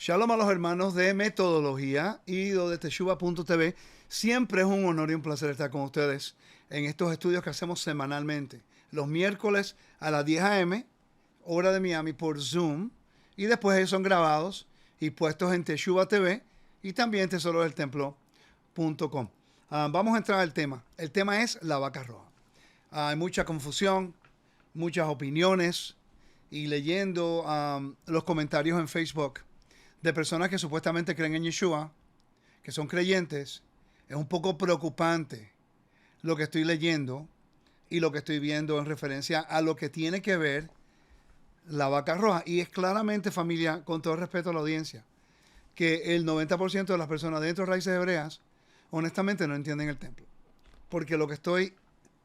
Shalom a los hermanos de Metodología y de Teshuva.tv. Siempre es un honor y un placer estar con ustedes en estos estudios que hacemos semanalmente. Los miércoles a las 10 a.m., hora de Miami, por Zoom. Y después ellos son grabados y puestos en Teshuva TV y también tesorodeltemplo.com. Vamos a entrar al tema. El tema es la vaca roja. Hay mucha confusión, muchas opiniones y leyendo los comentarios en Facebook de personas que supuestamente creen en Yeshua, que son creyentes, es un poco preocupante lo que estoy leyendo y lo que estoy viendo en referencia a lo que tiene que ver la vaca roja. Y es claramente, familia, con todo respeto a la audiencia, que el 90% de las personas dentro de Raíces Hebreas, honestamente, no entienden el templo. Porque lo que estoy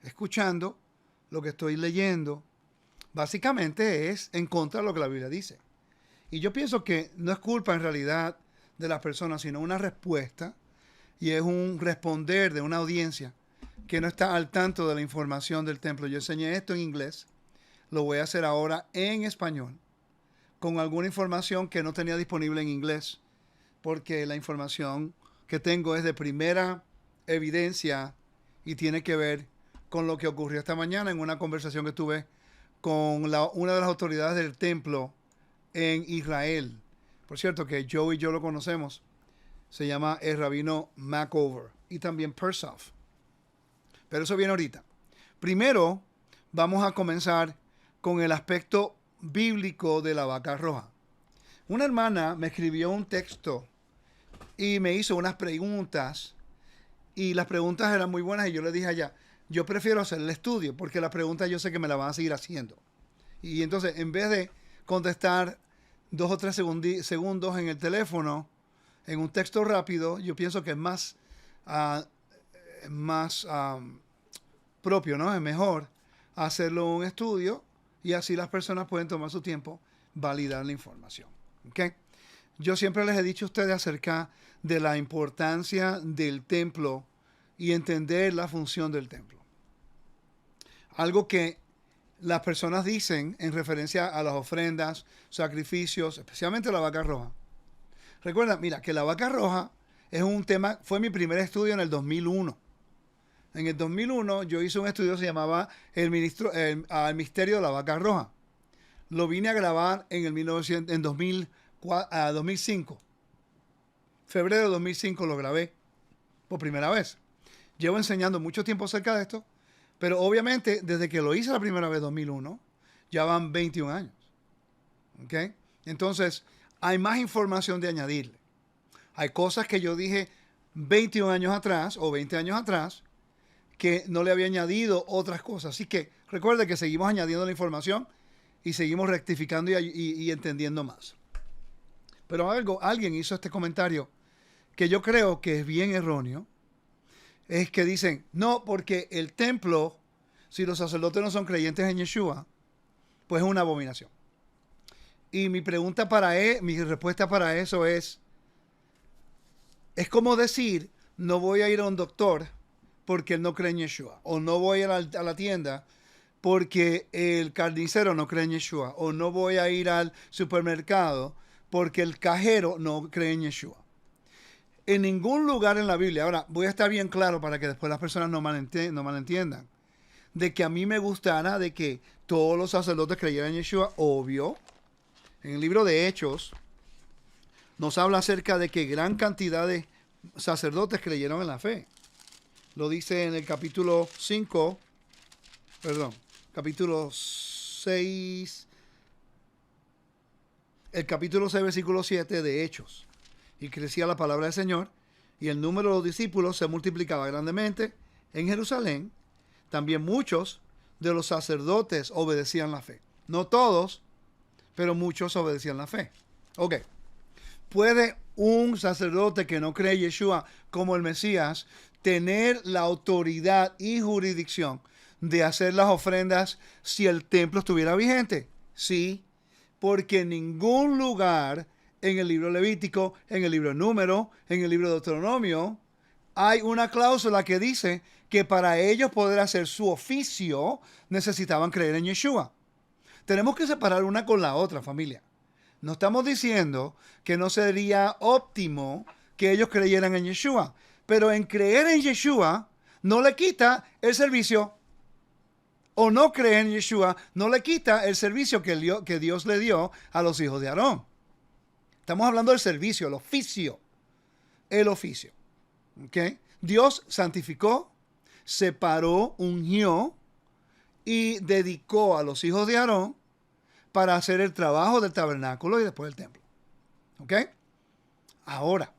escuchando, lo que estoy leyendo, básicamente es en contra de lo que la Biblia dice. Y yo pienso que no es culpa en realidad de las personas, sino una respuesta y es un responder de una audiencia que no está al tanto de la información del templo. Yo enseñé esto en inglés, lo voy a hacer ahora en español, con alguna información que no tenía disponible en inglés, porque la información que tengo es de primera evidencia y tiene que ver con lo que ocurrió esta mañana en una conversación que tuve con una de las autoridades del templo en Israel. Por cierto, que Joe y yo lo conocemos. Se llama el rabino Macover y también Persoff. Pero eso viene ahorita. Primero, vamos a comenzar con el aspecto bíblico de la vaca roja. Una hermana me escribió un texto y me hizo unas preguntas. Y las preguntas eran muy buenas y yo le dije a ella, yo prefiero hacer el estudio porque las preguntas yo sé que me las van a seguir haciendo. Y entonces, en vez de contestar 2 o 3 segundos en el teléfono, en un texto rápido, yo pienso que es más propio, ¿no? Es mejor hacerlo en un estudio y así las personas pueden tomar su tiempo, validar la información. ¿Okay? Yo siempre les he dicho a ustedes acerca de la importancia del templo y entender la función del templo. Algo que las personas dicen en referencia a las ofrendas, sacrificios, especialmente la vaca roja. Recuerda, mira, que la vaca roja es un tema, fue mi primer estudio en el 2001. En el 2001 yo hice un estudio que se llamaba el misterio de la vaca roja. Lo vine a grabar en 2005. Febrero de 2005 lo grabé por primera vez. Llevo enseñando mucho tiempo acerca de esto. Pero obviamente, desde que lo hice la primera vez, 2001, ya van 21 años. ¿Ok? Entonces, hay más información de añadirle. Hay cosas que yo dije 21 años atrás o 20 años atrás que no le había añadido otras cosas. Así que recuerde que seguimos añadiendo la información y seguimos rectificando y entendiendo más. Pero alguien hizo este comentario que yo creo que es bien erróneo. Es que dicen, no, porque el templo, si los sacerdotes no son creyentes en Yeshua, pues es una abominación. Y mi respuesta para eso es como decir, no voy a ir a un doctor porque él no cree en Yeshua, o no voy a la tienda porque el carnicero no cree en Yeshua, o no voy a ir al supermercado porque el cajero no cree en Yeshua. En ningún lugar en la Biblia, ahora voy a estar bien claro para que después las personas no malentiendan, de que a mí me gustara de que todos los sacerdotes creyeran en Yeshua, obvio. En el libro de Hechos nos habla acerca de que gran cantidad de sacerdotes creyeron en la fe. Lo dice en el capítulo 6, versículo 7 de Hechos. Y crecía la palabra del Señor, y el número de los discípulos se multiplicaba grandemente en Jerusalén. También muchos de los sacerdotes obedecían la fe. No todos, pero muchos obedecían la fe. Ok. ¿Puede un sacerdote que no cree en Yeshua como el Mesías tener la autoridad y jurisdicción de hacer las ofrendas si el templo estuviera vigente? Sí, porque en ningún lugar en el libro Levítico, en el libro Número, en el libro de Deuteronomio, hay una cláusula que dice que para ellos poder hacer su oficio necesitaban creer en Yeshua. Tenemos que separar una con la otra, familia. No estamos diciendo que no sería óptimo que ellos creyeran en Yeshua, pero en creer en Yeshua no le quita el servicio. O no creer en Yeshua no le quita el servicio que Dios le dio a los hijos de Aarón. Estamos hablando del servicio, el oficio. El oficio. ¿Okay? Dios santificó, separó, ungió y dedicó a los hijos de Aarón para hacer el trabajo del tabernáculo y después del templo. ¿Ok? Ahora,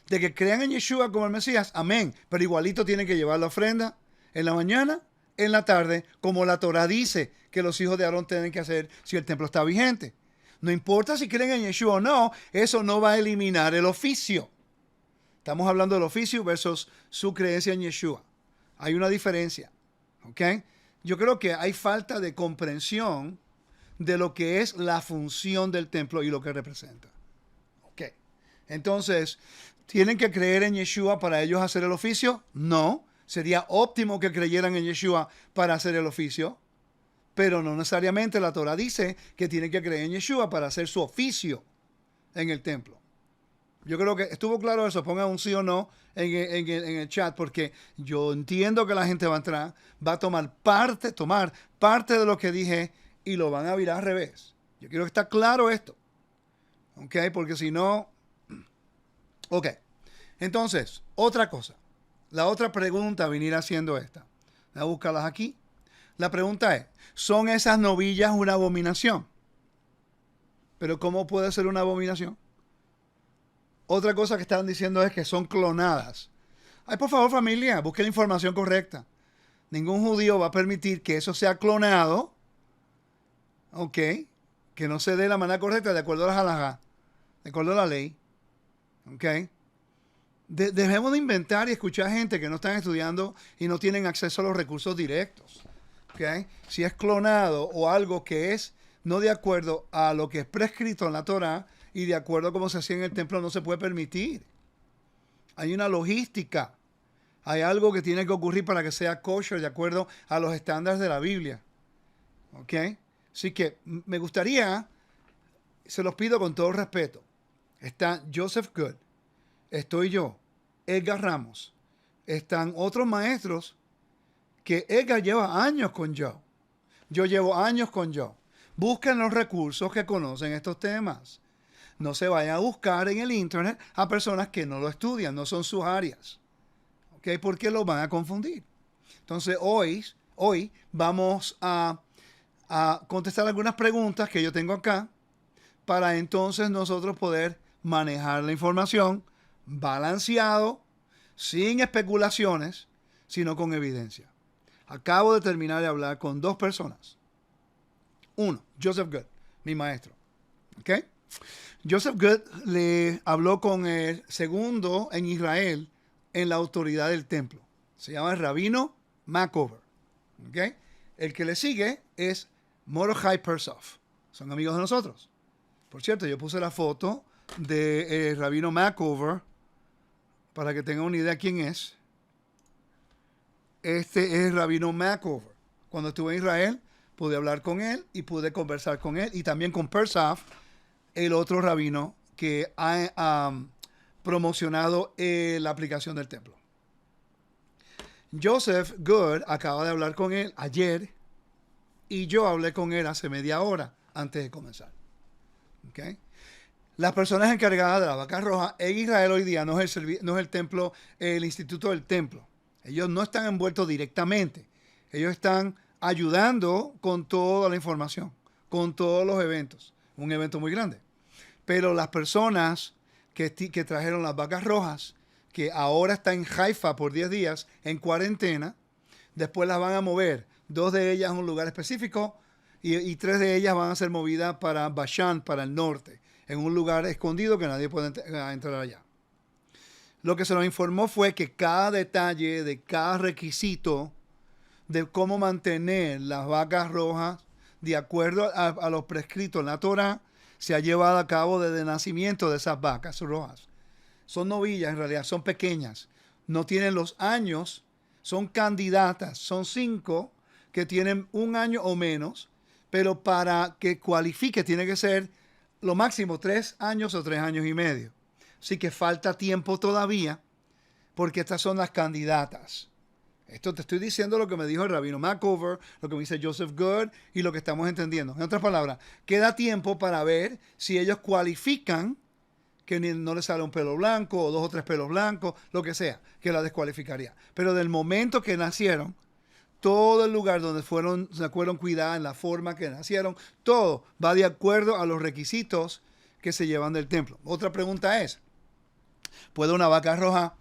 de que crean en Yeshua como el Mesías, amén. Pero igualito tienen que llevar la ofrenda en la mañana, en la tarde, como la Torah dice que los hijos de Aarón tienen que hacer si el templo está vigente. No importa si creen en Yeshua o no, eso no va a eliminar el oficio. Estamos hablando del oficio versus su creencia en Yeshua. Hay una diferencia. ¿Ok? Yo creo que hay falta de comprensión de lo que es la función del templo y lo que representa. ¿Ok? Entonces, ¿tienen que creer en Yeshua para ellos hacer el oficio? No. Sería óptimo que creyeran en Yeshua para hacer el oficio. Pero no necesariamente la Torah dice que tienen que creer en Yeshua para hacer su oficio en el templo. Yo creo que estuvo claro eso. Pongan un sí o no en el chat, porque yo entiendo que la gente va a entrar, va a tomar parte de lo que dije y lo van a virar al revés. Yo quiero que esté claro esto. ¿Ok? Porque si no... Ok. Entonces, otra cosa. La otra pregunta venir haciendo esta. Voy a buscarlas aquí. La pregunta es, ¿son esas novillas una abominación? Pero ¿cómo puede ser una abominación? Otra cosa que están diciendo es que son clonadas. Ay, por favor, familia, busque la información correcta. Ningún judío va a permitir que eso sea clonado. Ok. Que no se dé de la manera correcta de acuerdo a las halajá, de acuerdo a la ley. Ok. Debemos de inventar y escuchar gente que no están estudiando y no tienen acceso a los recursos directos. ¿Okay? Si es clonado o algo que es no de acuerdo a lo que es prescrito en la Torah y de acuerdo a cómo se hacía en el templo, no se puede permitir. Hay una logística. Hay algo que tiene que ocurrir para que sea kosher de acuerdo a los estándares de la Biblia. ¿Ok? Así que me gustaría, se los pido con todo respeto. Está Joseph Good. Estoy yo, Edgar Ramos. Están otros maestros que Edgar lleva años con Joe. Yo llevo años con Joe. Busquen los recursos que conocen estos temas. No se vayan a buscar en el internet a personas que no lo estudian, no son sus áreas. ¿Ok? Porque lo van a confundir. Entonces hoy vamos a contestar algunas preguntas que yo tengo acá para entonces nosotros poder manejar la información balanceado, sin especulaciones, sino con evidencia. Acabo de terminar de hablar con dos personas. Uno, Joseph Good, mi maestro. ¿Ok? Joseph Good le habló con el segundo en Israel en la autoridad del templo. Se llama el rabino Makover. ¿Ok? El que le sigue es Mordechai Persoff. Son amigos de nosotros. Por cierto, yo puse la foto de rabino Makover para que tengan una idea quién es. Este es el rabino Makover. Cuando estuve en Israel, pude hablar con él y pude conversar con él y también con Persoff, el otro rabino que ha promocionado la aplicación del templo. Joseph Good acaba de hablar con él ayer y yo hablé con él hace media hora antes de comenzar. ¿Okay? Las personas encargadas de la vaca roja en Israel hoy día no es el templo, el instituto del templo. Ellos no están envueltos directamente. Ellos están ayudando con toda la información, con todos los eventos. Un evento muy grande. Pero las personas que trajeron las vacas rojas, que ahora están en Haifa por 10 días en cuarentena, después las van a mover. 2 de ellas a un lugar específico y 3 de ellas van a ser movidas para Bashan, para el norte, en un lugar escondido que nadie puede entrar allá. Lo que se nos informó fue que cada detalle de cada requisito de cómo mantener las vacas rojas de acuerdo a los prescritos en la Torah se ha llevado a cabo desde el nacimiento de esas vacas rojas. Son novillas en realidad, son pequeñas, no tienen los años, son candidatas, son 5 que tienen 1 año o menos, pero para que cualifique tiene que ser lo máximo 3 años o 3 años y medio. Así que falta tiempo todavía porque estas son las candidatas. Esto te estoy diciendo lo que me dijo el rabino Macover, lo que me dice Joseph Good y lo que estamos entendiendo. En otras palabras, queda tiempo para ver si ellos cualifican, que no les sale un pelo blanco o 2 o 3 pelos blancos, lo que sea, que la descualificaría. Pero del momento que nacieron, todo el lugar donde fueron cuidadas, en la forma que nacieron, todo va de acuerdo a los requisitos que se llevan del templo. Otra pregunta es, ¿puede una vaca roja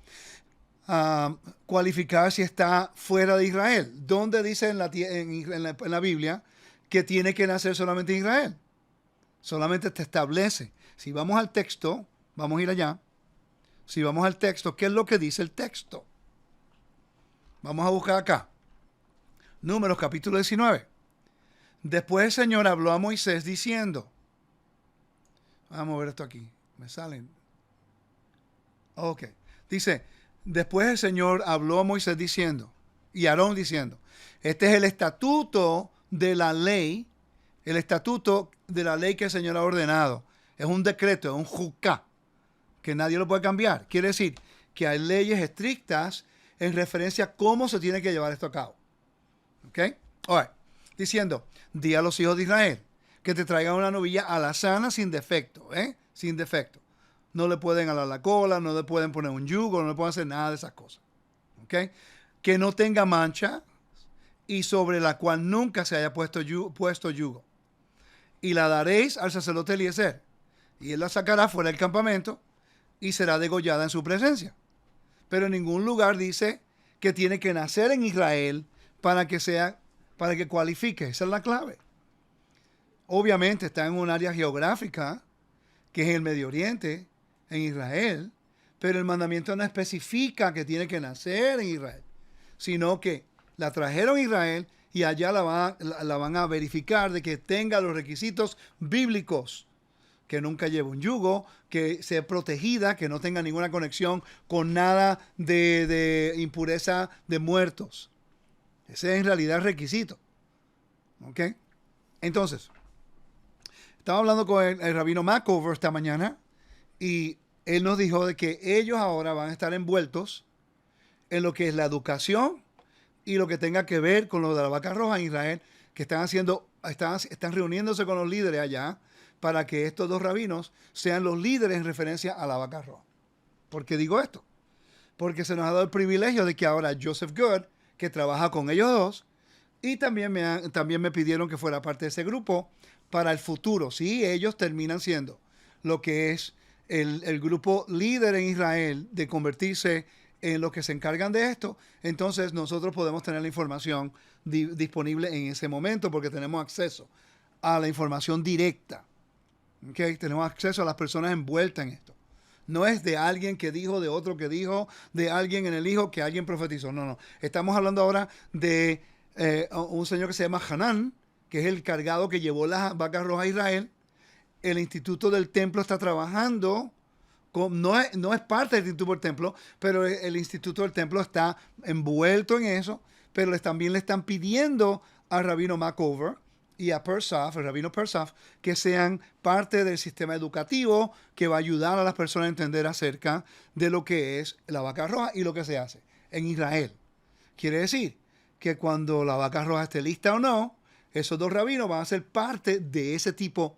cualificar si está fuera de Israel? ¿Dónde dice en la Biblia que tiene que nacer solamente en Israel? Solamente te establece. Si vamos al texto, vamos a ir allá. Si vamos al texto, ¿qué es lo que dice el texto? Vamos a buscar acá. Números capítulo 19. Después el Señor habló a Moisés diciendo, vamos a ver esto aquí, me salen. Ok, dice, después el Señor habló a Moisés diciendo, y a Aarón diciendo, este es el estatuto de la ley, el estatuto de la ley que el Señor ha ordenado. Es un decreto, es un juká, que nadie lo puede cambiar. Quiere decir que hay leyes estrictas en referencia a cómo se tiene que llevar esto a cabo. ¿Ok? Ahora, diciendo, di a los hijos de Israel que te traigan una novilla alazana sin defecto, sin defecto. No le pueden alar la cola, no le pueden poner un yugo, no le pueden hacer nada de esas cosas. ¿Ok? Que no tenga mancha y sobre la cual nunca se haya puesto yugo. Y la daréis al sacerdote Eliezer, y él la sacará fuera del campamento y será degollada en su presencia. Pero en ningún lugar dice que tiene que nacer en Israel para que cualifique. Esa es la clave. Obviamente está en un área geográfica, que es el Medio Oriente, en Israel, pero el mandamiento no especifica que tiene que nacer en Israel, sino que la trajeron a Israel y allá la van a verificar de que tenga los requisitos bíblicos, que nunca lleve un yugo, que sea protegida, que no tenga ninguna conexión con nada de impureza de muertos. Ese es en realidad el requisito. ¿Ok? Entonces, estaba hablando con el rabino Macover esta mañana y él nos dijo de que ellos ahora van a estar envueltos en lo que es la educación y lo que tenga que ver con lo de la vaca roja en Israel, que están reuniéndose con los líderes allá para que estos 2 rabinos sean los líderes en referencia a la vaca roja. ¿Por qué digo esto? Porque se nos ha dado el privilegio de que ahora Joseph Good, que trabaja con ellos 2, y también me pidieron que fuera parte de ese grupo para el futuro. Si ellos terminan siendo lo que es el grupo líder en Israel de convertirse en los que se encargan de esto, entonces nosotros podemos tener la información disponible en ese momento porque tenemos acceso a la información directa. ¿Okay? Tenemos acceso a las personas envueltas en esto. No es de alguien que dijo, de otro que dijo, de alguien en el hijo que alguien profetizó. No. Estamos hablando ahora de un señor que se llama Hanán, que es el cargado que llevó las vacas rojas a Israel. El Instituto del Templo está trabajando, no es parte del Instituto del Templo, pero el Instituto del Templo está envuelto en eso, pero también le están pidiendo a Rabino Macover y a Persaf, el rabino Persaf, que sean parte del sistema educativo que va a ayudar a las personas a entender acerca de lo que es la vaca roja y lo que se hace en Israel. Quiere decir que cuando la vaca roja esté lista o no, esos 2 rabinos van a ser parte de ese tipo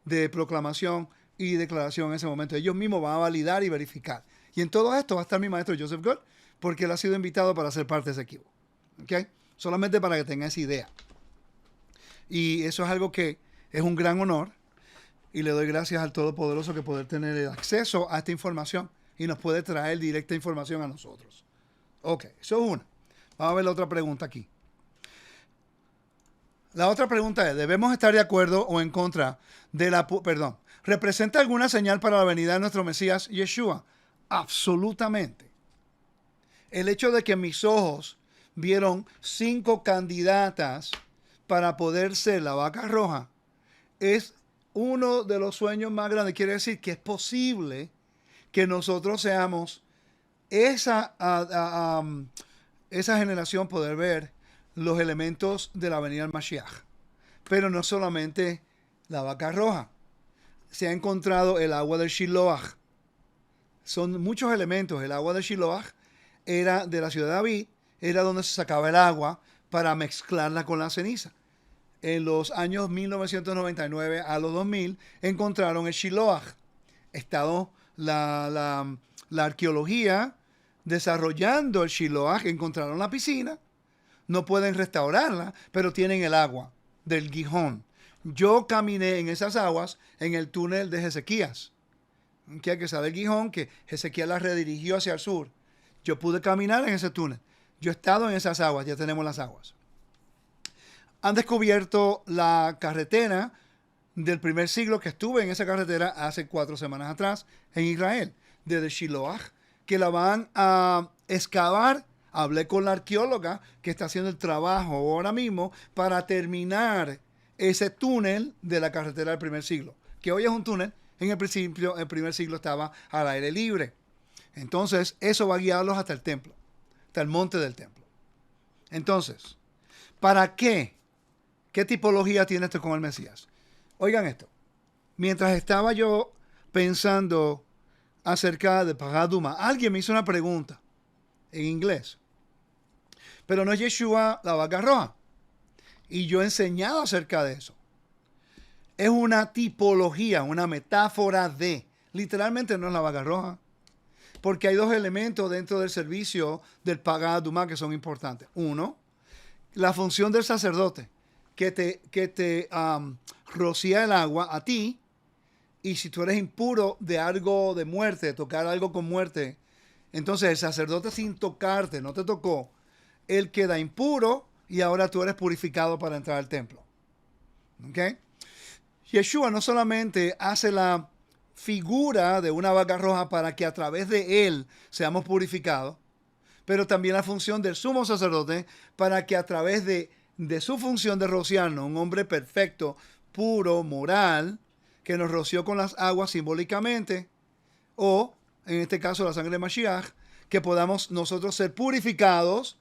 de proclamación y declaración en ese momento. Ellos mismos van a validar y verificar. Y en todo esto va a estar mi maestro Joseph Good, porque él ha sido invitado para ser parte de ese equipo. ¿Okay? Solamente para que tenga esa idea. Y eso es algo que es un gran honor y le doy gracias al Todopoderoso que poder tener acceso a esta información y nos puede traer directa información a nosotros. Ok, eso es una. Vamos a ver la otra pregunta aquí. La otra pregunta es, ¿debemos estar de acuerdo o en contra de ¿representa alguna señal para la venida de nuestro Mesías Yeshua? Absolutamente. El hecho de que mis ojos vieron 5 candidatas para poder ser la vaca roja es uno de los sueños más grandes. Quiere decir que es posible que nosotros seamos esa generación, poder ver los elementos de la venida del Mashiach. Pero no solamente la vaca roja. se ha encontrado el agua del Shiloah. Son muchos elementos. El agua del Shiloah era de la ciudad de David, era donde se sacaba el agua para mezclarla con la ceniza. En los años 1999 a los 2000 encontraron el Shiloah. Estado la arqueología desarrollando el Shiloah, encontraron la piscina, no pueden restaurarla, pero tienen el agua del Gihón. Yo caminé en esas aguas en el túnel de Ezequías, que sale el Gihón, que Ezequías la redirigió hacia el sur. Yo pude caminar en ese túnel. Yo he estado en esas aguas, ya tenemos las aguas. Han descubierto la carretera del primer siglo, que estuve en esa carretera hace 4 semanas atrás en Israel, desde Shiloah, que la van a excavar. Hablé con la arqueóloga que está haciendo el trabajo ahora mismo para terminar ese túnel de la carretera del primer siglo, que hoy es un túnel. En el principio, el primer siglo estaba al aire libre. Entonces, eso va a guiarlos hasta el templo, hasta el monte del templo. Entonces, ¿para qué? ¿Qué tipología tiene esto con el Mesías? Oigan esto. Mientras estaba yo pensando acerca de Pagad Duma, alguien me hizo una pregunta en inglés. Pero no es Yeshua la vaca roja. Y yo he enseñado acerca de eso. Es una tipología, una metáfora de. Literalmente no es la vaca roja. Porque hay 2 elementos dentro del servicio del Pagad Duma que son importantes. Uno, la función del sacerdote, que te rocía el agua a ti. Y si tú eres impuro de algo de muerte, de tocar algo con muerte, entonces el sacerdote, sin tocarte, no te tocó, él queda impuro y ahora tú eres purificado para entrar al templo. ¿Ok? Yeshua no solamente hace la figura de una vaca roja para que a través de él seamos purificados, pero también la función del sumo sacerdote para que a través de su función de rociarnos, un hombre perfecto, puro, moral, que nos roció con las aguas simbólicamente, o en este caso la sangre de Mashiach, que podamos nosotros ser purificados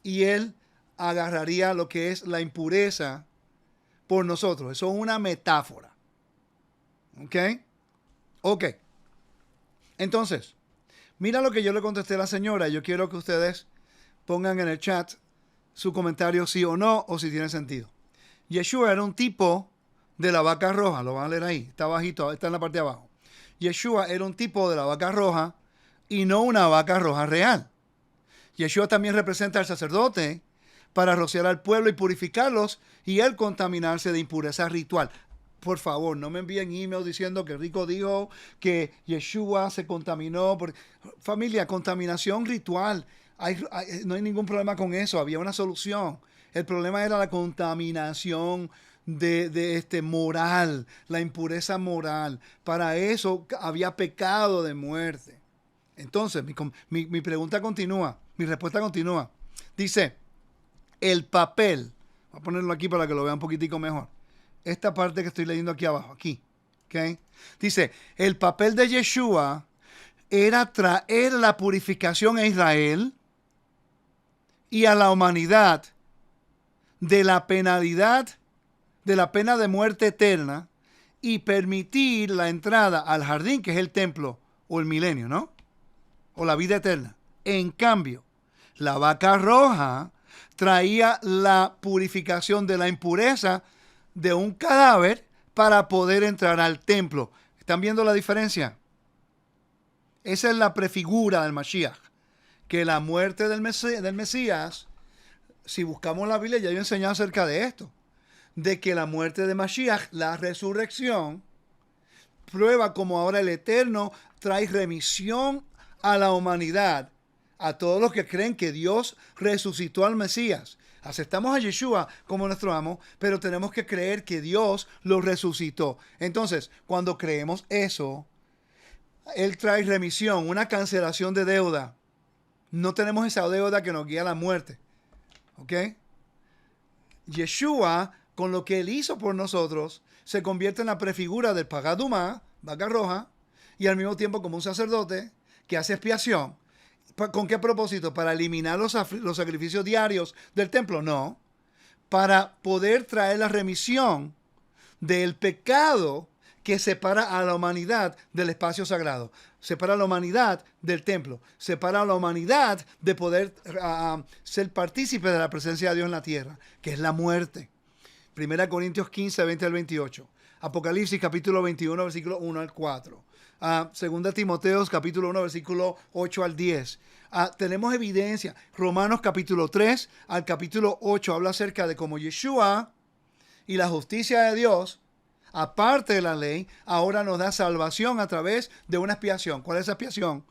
y él agarraría lo que es la impureza por nosotros. Eso es una metáfora. ¿Ok? Ok. Entonces, mira lo que yo le contesté a la señora. Yo quiero que ustedes pongan en el chat su comentario sí o no, o si tiene sentido. Yeshua era un tipo de la vaca roja. Lo van a leer ahí. Está bajito, está en la parte de abajo. Yeshua era un tipo de la vaca roja y no una vaca roja real. Yeshua también representa al sacerdote para rociar al pueblo y purificarlos y él contaminarse de impureza ritual. Por favor, no me envíen email diciendo que Rico dijo que Yeshua se contaminó. Familia, contaminación ritual. No hay ningún problema con eso. Había una solución. El problema era la contaminación de moral, la impureza moral. Para eso había pecado de muerte. Entonces, mi pregunta continúa, mi respuesta continúa. Dice, el papel, voy a ponerlo aquí para que lo vean un poquitico mejor. Esta parte que estoy leyendo aquí abajo, aquí. ¿Okay? Dice, el papel de Yeshua era traer la purificación a Israel y a la humanidad de la penalidad, de la pena de muerte eterna y permitir la entrada al jardín, que es el templo o el milenio, ¿no? O la vida eterna. En cambio, la vaca roja traía la purificación de la impureza de un cadáver para poder entrar al templo. ¿Están viendo la diferencia? Esa es la prefigura del Mashiach. Que la muerte del Mesías, si buscamos la Biblia, ya yo he enseñado acerca de esto. De que la muerte de Mashiach, la resurrección, prueba como ahora el Eterno trae remisión a la humanidad, a todos los que creen que Dios resucitó al Mesías. Aceptamos a Yeshua como nuestro amo, pero tenemos que creer que Dios lo resucitó. Entonces, cuando creemos eso, Él trae remisión, una cancelación de deuda. No tenemos esa deuda que nos guía a la muerte. ¿Ok? Yeshua, con lo que Él hizo por nosotros, se convierte en la prefigura del Pagad Duma, vaca roja, y al mismo tiempo como un sacerdote que hace expiación. ¿Con qué propósito? ¿Para eliminar los sacrificios diarios del templo? No. Para poder traer la remisión del pecado que separa a la humanidad del espacio sagrado, separa a la humanidad del templo, separa a la humanidad de poder ser partícipe de la presencia de Dios en la tierra, que es la muerte. 1 Corintios 15, 20 al 28. Apocalipsis capítulo 21, versículo 1 al 4. Segunda Timoteos capítulo 1, versículo 8 al 10. Tenemos evidencia. Romanos capítulo 3 al capítulo 8 habla acerca de cómo Yeshua y la justicia de Dios, aparte de la ley, ahora nos da salvación a través de una expiación. ¿Cuál es esa expiación?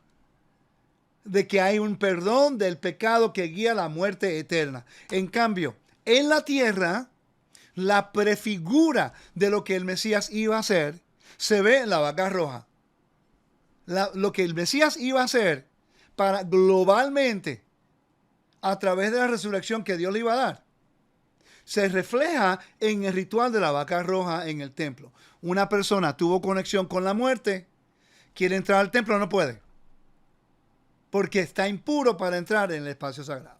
De que hay un perdón del pecado que guía a la muerte eterna. En cambio, en la tierra, la prefigura de lo que el Mesías iba a hacer se ve en la vaca roja. Lo que el Mesías iba a hacer para globalmente, a través de la resurrección que Dios le iba a dar, se refleja en el ritual de la vaca roja en el templo. Una persona tuvo conexión con la muerte, quiere entrar al templo, no puede, porque está impuro para entrar en el espacio sagrado.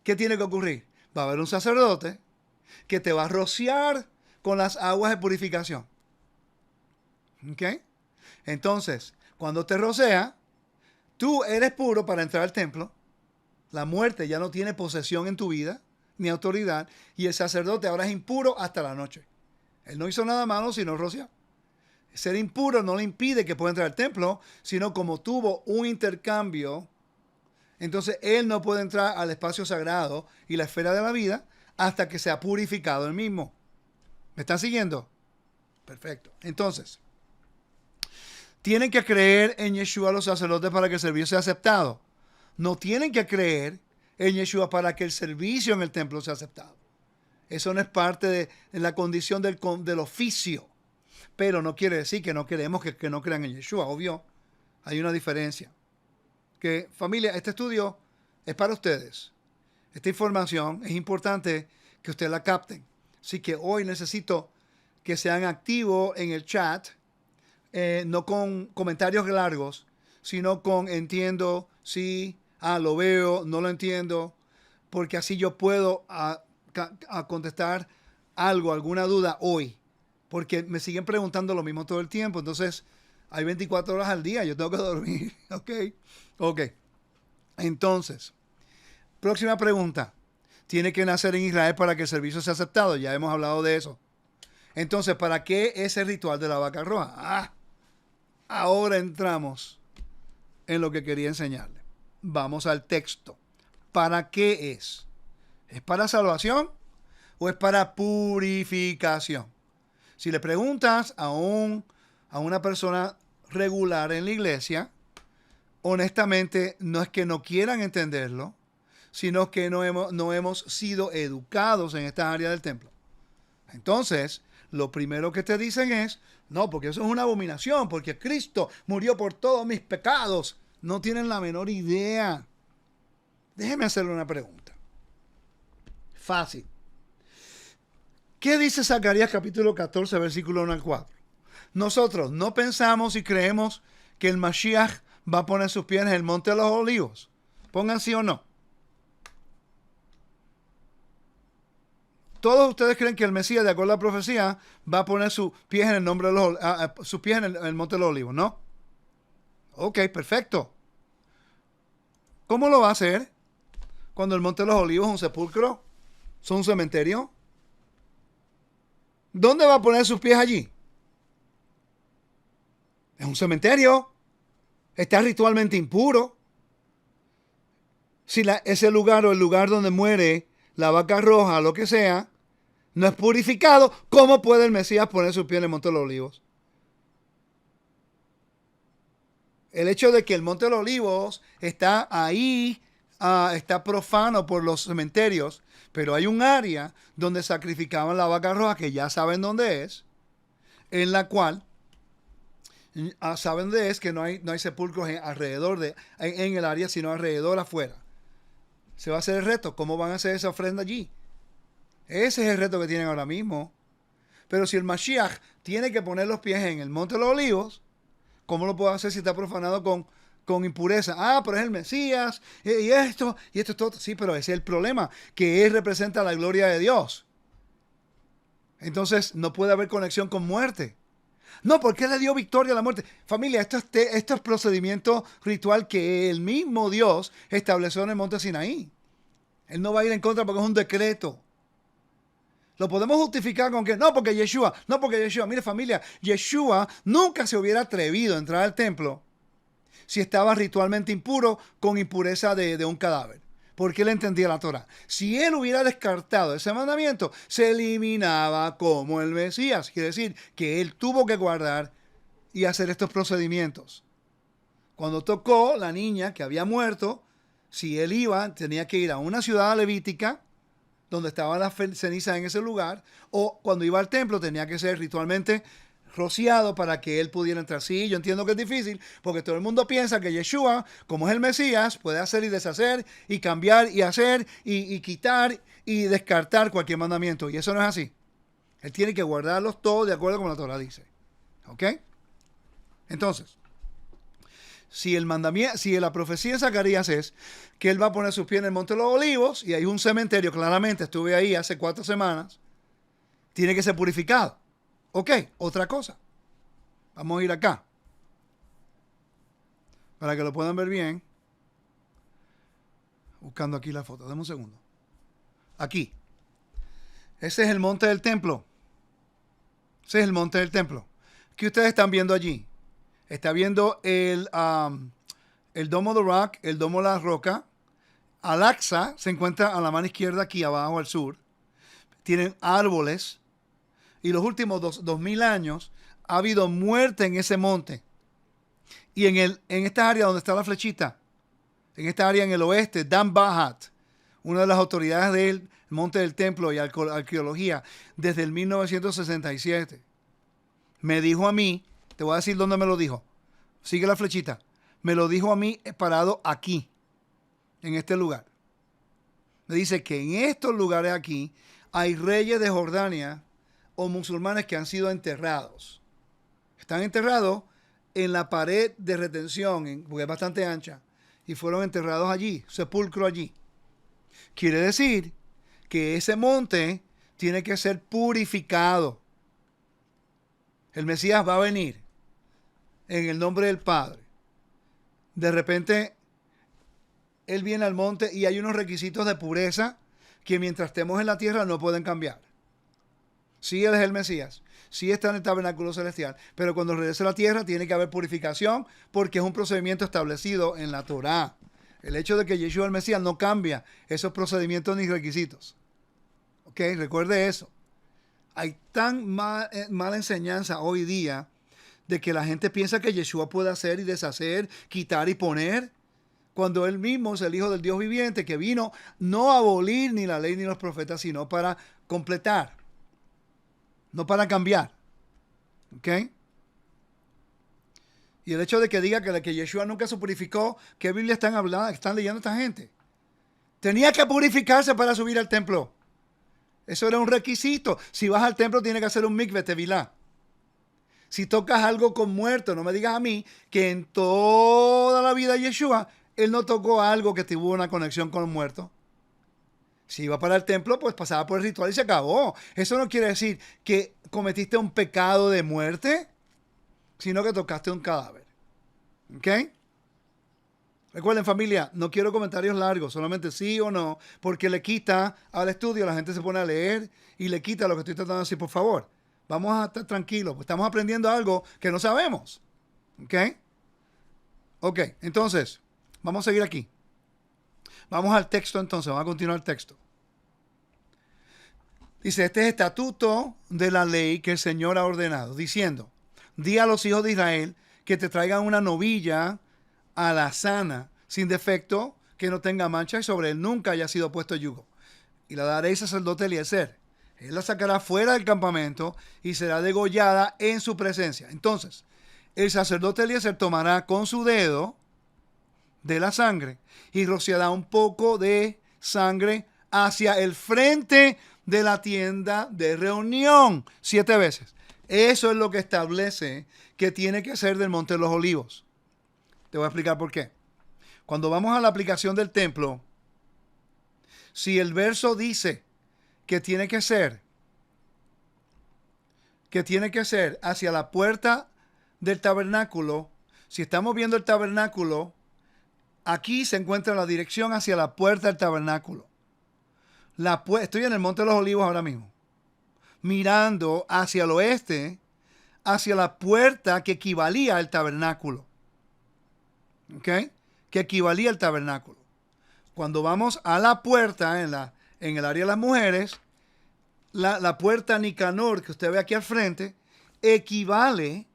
¿Qué tiene que ocurrir? Va a haber un sacerdote que te va a rociar con las aguas de purificación. ¿Ok? Entonces, cuando te rocea, tú eres puro para entrar al templo. La muerte ya no tiene posesión en tu vida, ni autoridad, y el sacerdote ahora es impuro hasta la noche. Él no hizo nada malo sino rociar. Ser impuro no le impide que pueda entrar al templo, sino como tuvo un intercambio, entonces él no puede entrar al espacio sagrado y la esfera de la vida hasta que sea purificado él mismo. ¿Me están siguiendo? Perfecto. Entonces, tienen que creer en Yeshua los sacerdotes para que el servicio sea aceptado. No tienen que creer en Yeshua para que el servicio en el templo sea aceptado. Eso no es parte de la condición del oficio. Pero no quiere decir que no queremos que no crean en Yeshua. Obvio, hay una diferencia. Que, familia, este estudio es para ustedes. Esta información es importante que ustedes la capten. Así que hoy necesito que sean activos en el chat, no con comentarios largos, sino con entiendo, sí, lo veo, no lo entiendo, porque así yo puedo contestar algo, alguna duda hoy, porque me siguen preguntando lo mismo todo el tiempo. Entonces hay 24 horas al día, yo tengo que dormir. Ok. Entonces, próxima pregunta. ¿Tiene que nacer en Israel para que el servicio sea aceptado? Ya hemos hablado de eso. Entonces, ¿para qué ese ritual de la vaca roja? Ahora entramos en lo que quería enseñarle. Vamos al texto. ¿Para qué es? ¿Es para salvación o es para purificación? Si le preguntas a una persona regular en la iglesia, honestamente no es que no quieran entenderlo, sino que no hemos sido educados en esta área del templo. Entonces, lo primero que te dicen es, no, porque eso es una abominación, porque Cristo murió por todos mis pecados. No tienen la menor idea. Déjeme hacerle una pregunta. Fácil. ¿Qué dice Zacarías capítulo 14, versículo 1 al 4? Nosotros no pensamos y creemos que el Mashiach va a poner sus pies en el monte de los olivos. Pongan sí o no. Todos ustedes creen que el Mesías, de acuerdo a la profecía, va a poner sus pies en el nombre de sus pies en el monte de los olivos, ¿no? Ok, perfecto. ¿Cómo lo va a hacer? Cuando el monte de los olivos es un sepulcro, es un cementerio. ¿Dónde va a poner sus pies allí? Es un cementerio. Está ritualmente impuro. Si ese lugar o el lugar donde muere la vaca roja, lo que sea, no es purificado, ¿cómo puede el Mesías poner sus pies en el monte de los olivos? El hecho de que el monte de los olivos está ahí, está profano por los cementerios, pero hay un área donde sacrificaban la vaca roja, que ya saben dónde es, en la cual saben dónde es, que no hay sepulcros alrededor en el área, sino alrededor afuera. Se va a hacer el reto. ¿Cómo van a hacer esa ofrenda allí? Ese es el reto que tienen ahora mismo. Pero si el Mashiach tiene que poner los pies en el monte de los olivos, ¿cómo lo puede hacer si está profanado con impureza? Pero es el Mesías, y esto es todo. Sí, pero ese es el problema, que él representa la gloria de Dios. Entonces no puede haber conexión con muerte. No, porque le dio victoria a la muerte. Familia, esto es procedimiento ritual que el mismo Dios estableció en el monte Sinaí. Él no va a ir en contra porque es un decreto. Lo podemos justificar con que no, porque Yeshua. Mire, familia, Yeshua nunca se hubiera atrevido a entrar al templo si estaba ritualmente impuro con impureza de un cadáver. Porque él entendía la Torah. Si él hubiera descartado ese mandamiento, se eliminaba como el Mesías. Quiere decir que él tuvo que guardar y hacer estos procedimientos. Cuando tocó la niña que había muerto, si él iba, tenía que ir a una ciudad levítica donde estaban las cenizas en ese lugar, o cuando iba al templo tenía que ser ritualmente rociado para que él pudiera entrar. Sí, yo entiendo que es difícil, porque todo el mundo piensa que Yeshua, como es el Mesías, puede hacer y deshacer, y cambiar y hacer, y quitar y descartar cualquier mandamiento, y eso no es así. Él tiene que guardarlos todos de acuerdo con la Torah dice. ¿Ok? Entonces, si la profecía de Zacarías es que él va a poner sus pies en el Monte de los Olivos y hay un cementerio, claramente estuve ahí hace 4 semanas, tiene que ser purificado. Ok, otra cosa. Vamos a ir acá. Para que lo puedan ver bien. Buscando aquí la foto. Dame un segundo. Aquí. Ese es el monte del templo. Ese es el monte del templo. ¿Qué ustedes están viendo allí? Está viendo el Domo de Rock, el Domo de la Roca. Al-Aqsa se encuentra a la mano izquierda, aquí abajo al sur. Tienen árboles. Y los últimos 2000 años ha habido muerte en ese monte. Y en esta área donde está la flechita, en esta área en el oeste, Dan Bahat, una de las autoridades del monte del templo y arqueología, desde el 1967, me dijo a mí, te voy a decir dónde me lo dijo. Sigue la flechita. Me lo dijo a mí parado aquí, en este lugar. Me dice que en estos lugares aquí hay reyes de Jordania o musulmanes que han sido enterrados. Están enterrados en la pared de retención, porque es bastante ancha, y fueron enterrados allí, sepulcro allí. Quiere decir que ese monte tiene que ser purificado. El Mesías va a venir en el nombre del Padre. De repente, Él viene al monte y hay unos requisitos de pureza que mientras estemos en la tierra no pueden cambiar. Sí, Él es el Mesías. Sí está en el tabernáculo celestial. Pero cuando regrese a la tierra tiene que haber purificación porque es un procedimiento establecido en la Torá. El hecho de que Yeshua el Mesías no cambia esos procedimientos ni requisitos. ¿Ok? Recuerde eso. Hay tan mala enseñanza hoy día de que la gente piensa que Yeshua puede hacer y deshacer, quitar y poner, cuando Él mismo es el Hijo del Dios viviente que vino no a abolir ni la ley ni los profetas, sino para completar. No para cambiar. ¿Ok? Y el hecho de que diga que Yeshua nunca se purificó, ¿qué Biblia están leyendo esta gente? Tenía que purificarse para subir al templo. Eso era un requisito. Si vas al templo tienes que hacer un mikveh tevilá. Si tocas algo con muerto, no me digas a mí que en toda la vida de Yeshua, Él no tocó algo que tuvo una conexión con un muerto. Si iba para el templo, pues pasaba por el ritual y se acabó. Eso no quiere decir que cometiste un pecado de muerte, sino que tocaste un cadáver. ¿Ok? Recuerden, familia, no quiero comentarios largos, solamente sí o no, porque le quita al estudio, la gente se pone a leer y le quita lo que estoy tratando de decir. Por favor, vamos a estar tranquilos, pues estamos aprendiendo algo que no sabemos. ¿Ok? Ok, entonces, vamos a seguir aquí. Vamos al texto entonces, vamos a continuar el texto. Dice, este es estatuto de la ley que el Señor ha ordenado, diciendo, di a los hijos de Israel que te traigan una novilla alazana, sin defecto, que no tenga mancha y sobre él nunca haya sido puesto yugo. Y la daréis al sacerdote Eliezer. Él la sacará fuera del campamento y será degollada en su presencia. Entonces, el sacerdote Eliezer tomará con su dedo de la sangre y rociará un poco de sangre hacia el frente de la tienda de reunión 7 veces. Eso es lo que establece que tiene que ser del Monte de los Olivos. Te voy a explicar por qué. Cuando vamos a la aplicación del templo, si el verso dice que tiene que ser que tiene que ser hacia la puerta del tabernáculo. Si estamos viendo el tabernáculo, aquí se encuentra la dirección hacia la puerta del tabernáculo. Estoy en el Monte de los Olivos ahora mismo, mirando hacia el oeste, hacia la puerta que equivalía al tabernáculo. ¿Ok? Que equivalía al tabernáculo. Cuando vamos a la puerta en el área de las mujeres, la puerta Nicanor que usted ve aquí al frente equivale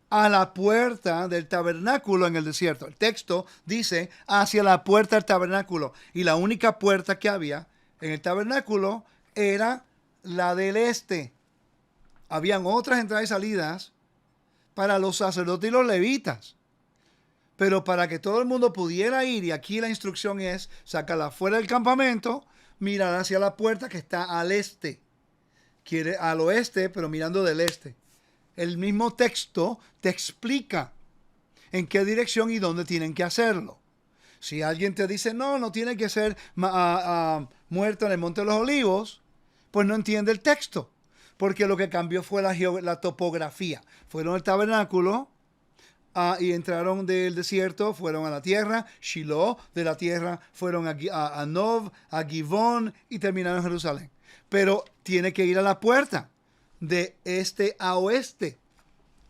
a la puerta del tabernáculo en el desierto. El texto dice hacia la puerta del tabernáculo, y la única puerta que había en el tabernáculo era la del este. Habían otras entradas y salidas para los sacerdotes y los levitas, pero para que todo el mundo pudiera ir, y aquí la instrucción es sacarla fuera del campamento, mirar hacia la puerta que está al este. Quiere al oeste, pero mirando del este. El mismo texto te explica en qué dirección y dónde tienen que hacerlo. Si alguien te dice, no tiene que ser muerto en el Monte de los Olivos, pues no entiende el texto, porque lo que cambió fue la topografía. Fueron al tabernáculo y entraron del desierto, fueron a la tierra, Shiloh, de la tierra fueron a Nov, a Givón y terminaron en Jerusalén. Pero tiene que ir a la puerta de este a oeste.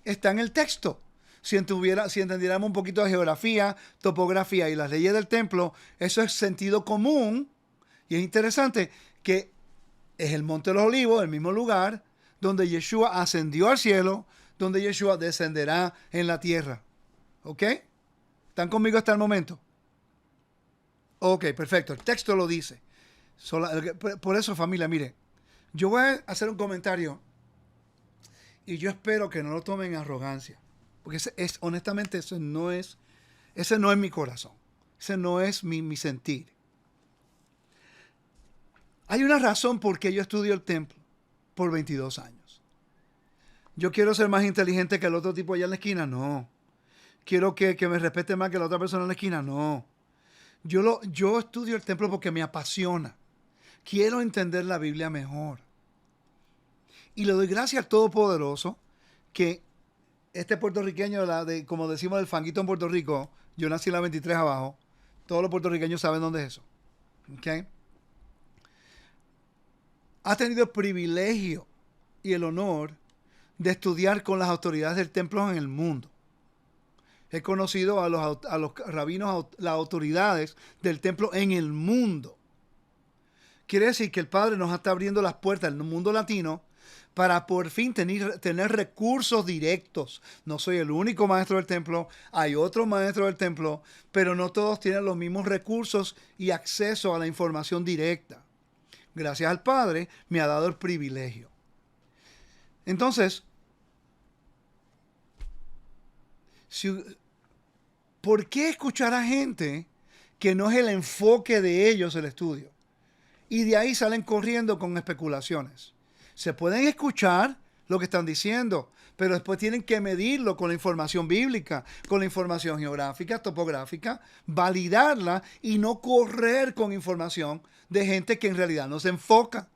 Está en el texto. Si entendiéramos un poquito de geografía, topografía y las leyes del templo, eso es sentido común. Y es interesante que es el Monte de los Olivos, el mismo lugar donde Yeshua ascendió al cielo, donde Yeshua descenderá en la tierra. ¿Ok? ¿Están conmigo hasta el momento? Ok, perfecto. El texto lo dice. Por eso, familia, mire, yo voy a hacer un comentario y yo espero que no lo tomen en arrogancia, porque honestamente ese no es mi corazón, ese no es mi sentir. Hay una razón por qué yo estudio el templo por 22 años. Yo quiero ser más inteligente que el otro tipo allá en la esquina, no. Quiero que me respete más que la otra persona en la esquina, no. Yo estudio el templo porque me apasiona. Quiero entender la Biblia mejor. Y le doy gracias al Todopoderoso que este puertorriqueño, como decimos del fanguito en Puerto Rico, yo nací en la 23 abajo, todos los puertorriqueños saben dónde es eso. ¿Okay? Ha tenido el privilegio y el honor de estudiar con las autoridades del templo en el mundo. He conocido a los rabinos, las autoridades del templo en el mundo. Quiere decir que el Padre nos está abriendo las puertas en el mundo latino para por fin tener recursos directos. No soy el único maestro del templo, hay otros maestros del templo, pero no todos tienen los mismos recursos y acceso a la información directa. Gracias al Padre me ha dado el privilegio. Entonces, ¿por qué escuchar a gente que no es el enfoque de ellos el estudio? Y de ahí salen corriendo con especulaciones. Se pueden escuchar lo que están diciendo, pero después tienen que medirlo con la información bíblica, con la información geográfica, topográfica, validarla y no correr con información de gente que en realidad no se enfoca.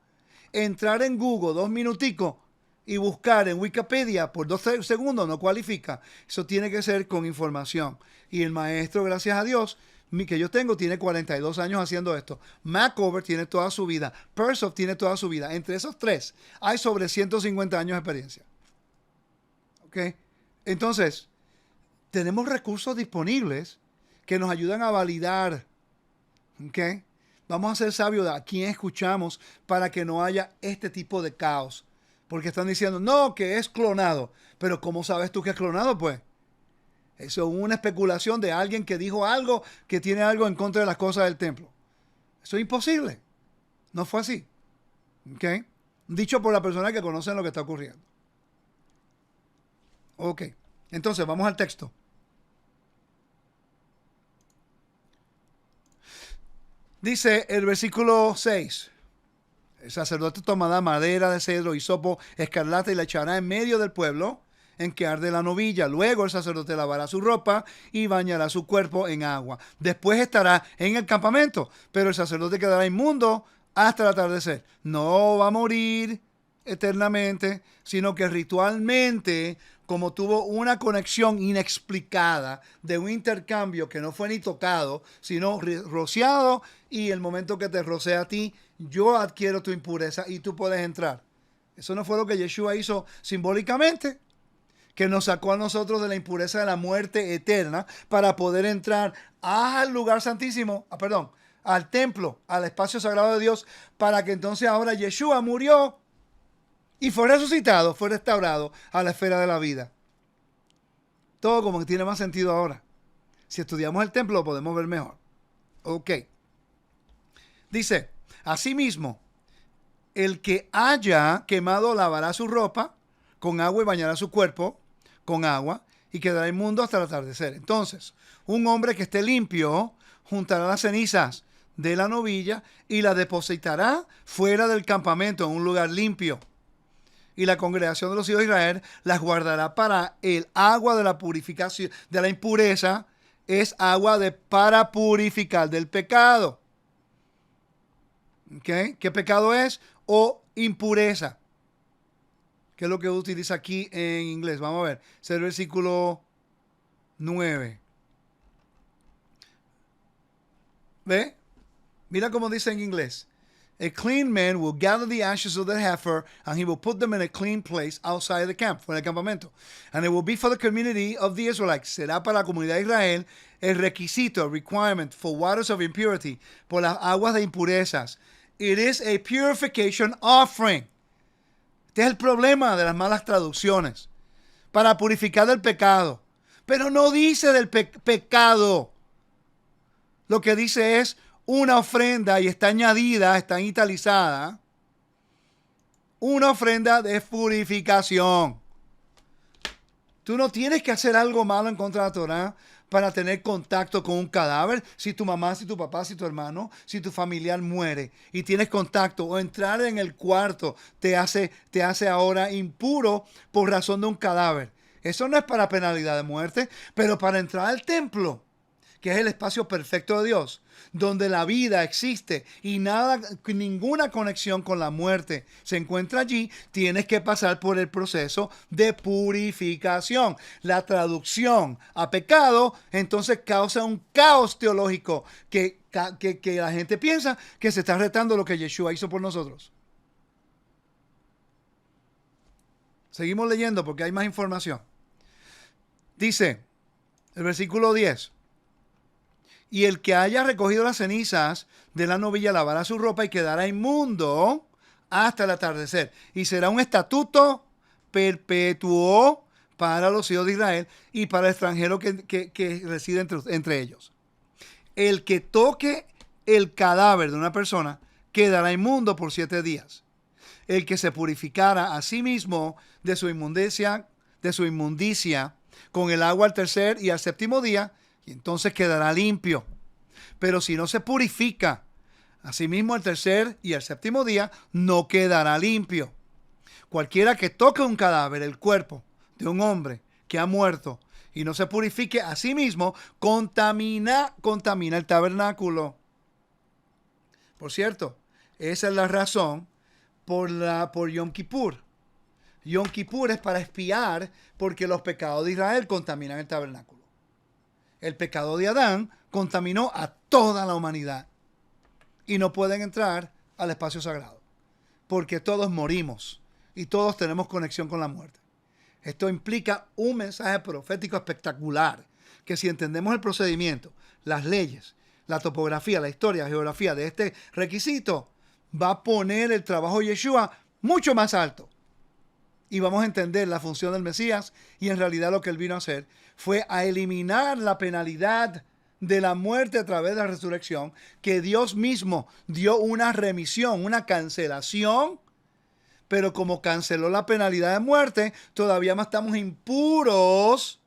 Entrar en Google 2 minuticos y buscar en Wikipedia por 2 segundos no cualifica. Eso tiene que ser con información. Y el maestro, gracias a Dios, que yo tengo, tiene 42 años haciendo esto. Macover tiene toda su vida. Persoff tiene toda su vida. Entre esos tres hay sobre 150 años de experiencia. ¿Ok? Entonces, tenemos recursos disponibles que nos ayudan a validar. ¿Ok? Vamos a ser sabios de a quién escuchamos para que no haya este tipo de caos. Porque están diciendo, no, que es clonado. Pero ¿cómo sabes tú que es clonado, pues? Eso es una especulación de alguien que dijo algo, que tiene algo en contra de las cosas del templo. Eso es imposible. No fue así. ¿Ok? Dicho por la persona que conocen lo que está ocurriendo. Ok. Entonces, vamos al texto. Dice el versículo 6. El sacerdote tomará madera de cedro, hisopo, escarlata y la echará en medio del pueblo en que arde la novilla. Luego el sacerdote lavará su ropa y bañará su cuerpo en agua. Después estará en el campamento, pero el sacerdote quedará inmundo hasta el atardecer. No va a morir eternamente, sino que ritualmente, como tuvo una conexión inexplicada de un intercambio que no fue ni tocado, sino rociado, y el momento que te rocea a ti, yo adquiero tu impureza y tú puedes entrar. Eso no fue lo que Yeshua hizo simbólicamente, que nos sacó a nosotros de la impureza de la muerte eterna para poder entrar al lugar santísimo, al templo, al espacio sagrado de Dios, para que entonces ahora Yeshua murió y fue resucitado, fue restaurado a la esfera de la vida. Todo como que tiene más sentido ahora. Si estudiamos el templo lo podemos ver mejor. Ok. Dice, asimismo, el que haya quemado lavará su ropa con agua y bañará su cuerpo con agua y quedará inmundo hasta el atardecer. Entonces, un hombre que esté limpio juntará las cenizas de la novilla y las depositará fuera del campamento en un lugar limpio. Y la congregación de los hijos de Israel las guardará para el agua de la purificación, de la impureza, es agua para purificar del pecado. ¿Okay? ¿Qué pecado es? O impureza. ¿Qué es lo que utiliza aquí en inglés? Vamos a ver. Es el versículo 9. ¿Ve? Mira cómo dice en inglés. A clean man will gather the ashes of the heifer and he will put them in a clean place outside the camp, fuera del campamento. And it will be for the community of the Israelites. Será para la comunidad de Israel el requisito, requirement for waters of impurity, por las aguas de impurezas. It is a purification offering. Este es el problema de las malas traducciones. Para purificar del pecado. Pero no dice del pecado. Lo que dice es una ofrenda, y está añadida, está italizada, una ofrenda de purificación. Tú no tienes que hacer algo malo en contra de la Torah para tener contacto con un cadáver. Si tu mamá, si tu papá, si tu hermano, si tu familiar muere y tienes contacto, o entrar en el cuarto te hace ahora impuro por razón de un cadáver. Eso no es para penalidad de muerte, pero para entrar al templo, que es el espacio perfecto de Dios, donde la vida existe y ninguna conexión con la muerte se encuentra allí, tienes que pasar por el proceso de purificación. La traducción a pecado entonces causa un caos teológico que la gente piensa que se está retando lo que Yeshua hizo por nosotros. Seguimos leyendo porque hay más información. Dice el versículo 10. Y el que haya recogido las cenizas de la novilla lavará su ropa y quedará inmundo hasta el atardecer. Y será un estatuto perpetuo para los hijos de Israel y para el extranjero que reside entre ellos. El que toque el cadáver de una persona quedará inmundo por 7 días. El que se purificara a sí mismo de su inmundicia con el agua al tercer y al séptimo día, y entonces quedará limpio. Pero si no se purifica, asimismo el tercer y el séptimo día, no quedará limpio. Cualquiera que toque un cadáver, el cuerpo de un hombre que ha muerto, y no se purifique a sí mismo, contamina el tabernáculo. Por cierto, esa es la razón por Yom Kippur. Yom Kippur es para expiar porque los pecados de Israel contaminan el tabernáculo. El pecado de Adán contaminó a toda la humanidad y no pueden entrar al espacio sagrado porque todos morimos y todos tenemos conexión con la muerte. Esto implica un mensaje profético espectacular, que si entendemos el procedimiento, las leyes, la topografía, la historia, la geografía de este requisito, va a poner el trabajo de Yeshua mucho más alto. Y vamos a entender la función del Mesías, y en realidad lo que él vino a hacer fue a eliminar la penalidad de la muerte a través de la resurrección, que Dios mismo dio una remisión, una cancelación, pero como canceló la penalidad de muerte, todavía más estamos impuros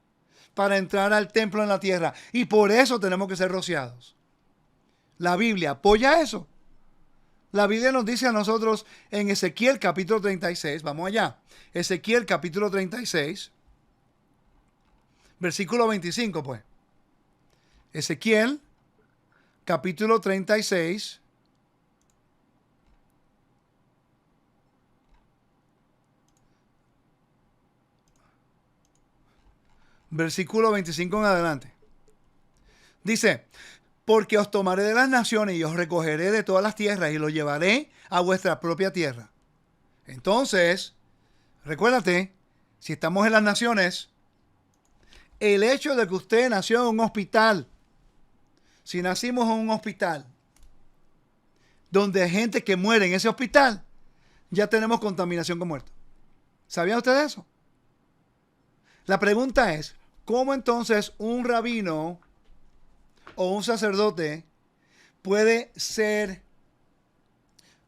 para entrar al templo en la tierra, y por eso tenemos que ser rociados. La Biblia apoya eso. La Biblia nos dice a nosotros en Ezequiel capítulo 36, vamos allá, Ezequiel capítulo 36, versículo 25 pues. Ezequiel capítulo 36, versículo 25 en adelante. Dice, porque os tomaré de las naciones y os recogeré de todas las tierras y los llevaré a vuestra propia tierra. Entonces, recuérdate, si estamos en las naciones, el hecho de que usted nació en un hospital, si nacimos en un hospital, donde hay gente que muere en ese hospital, ya tenemos contaminación con muertos. ¿Sabían ustedes eso? La pregunta es, ¿cómo entonces un rabino o un sacerdote puede ser?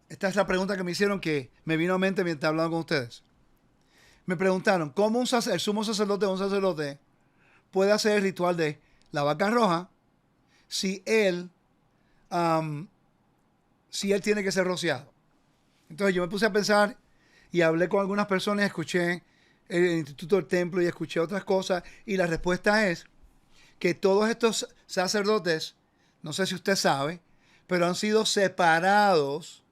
Esta es la pregunta que me hicieron, que me vino a mente mientras hablaba con ustedes. Me preguntaron, ¿cómo el sumo sacerdote o un sacerdote puede hacer el ritual de la vaca roja si él tiene que ser rociado? Entonces yo me puse a pensar y hablé con algunas personas, escuché el Instituto del Templo y escuché otras cosas, y la respuesta es que todos estos sacerdotes, no sé si usted sabe, pero han sido separados,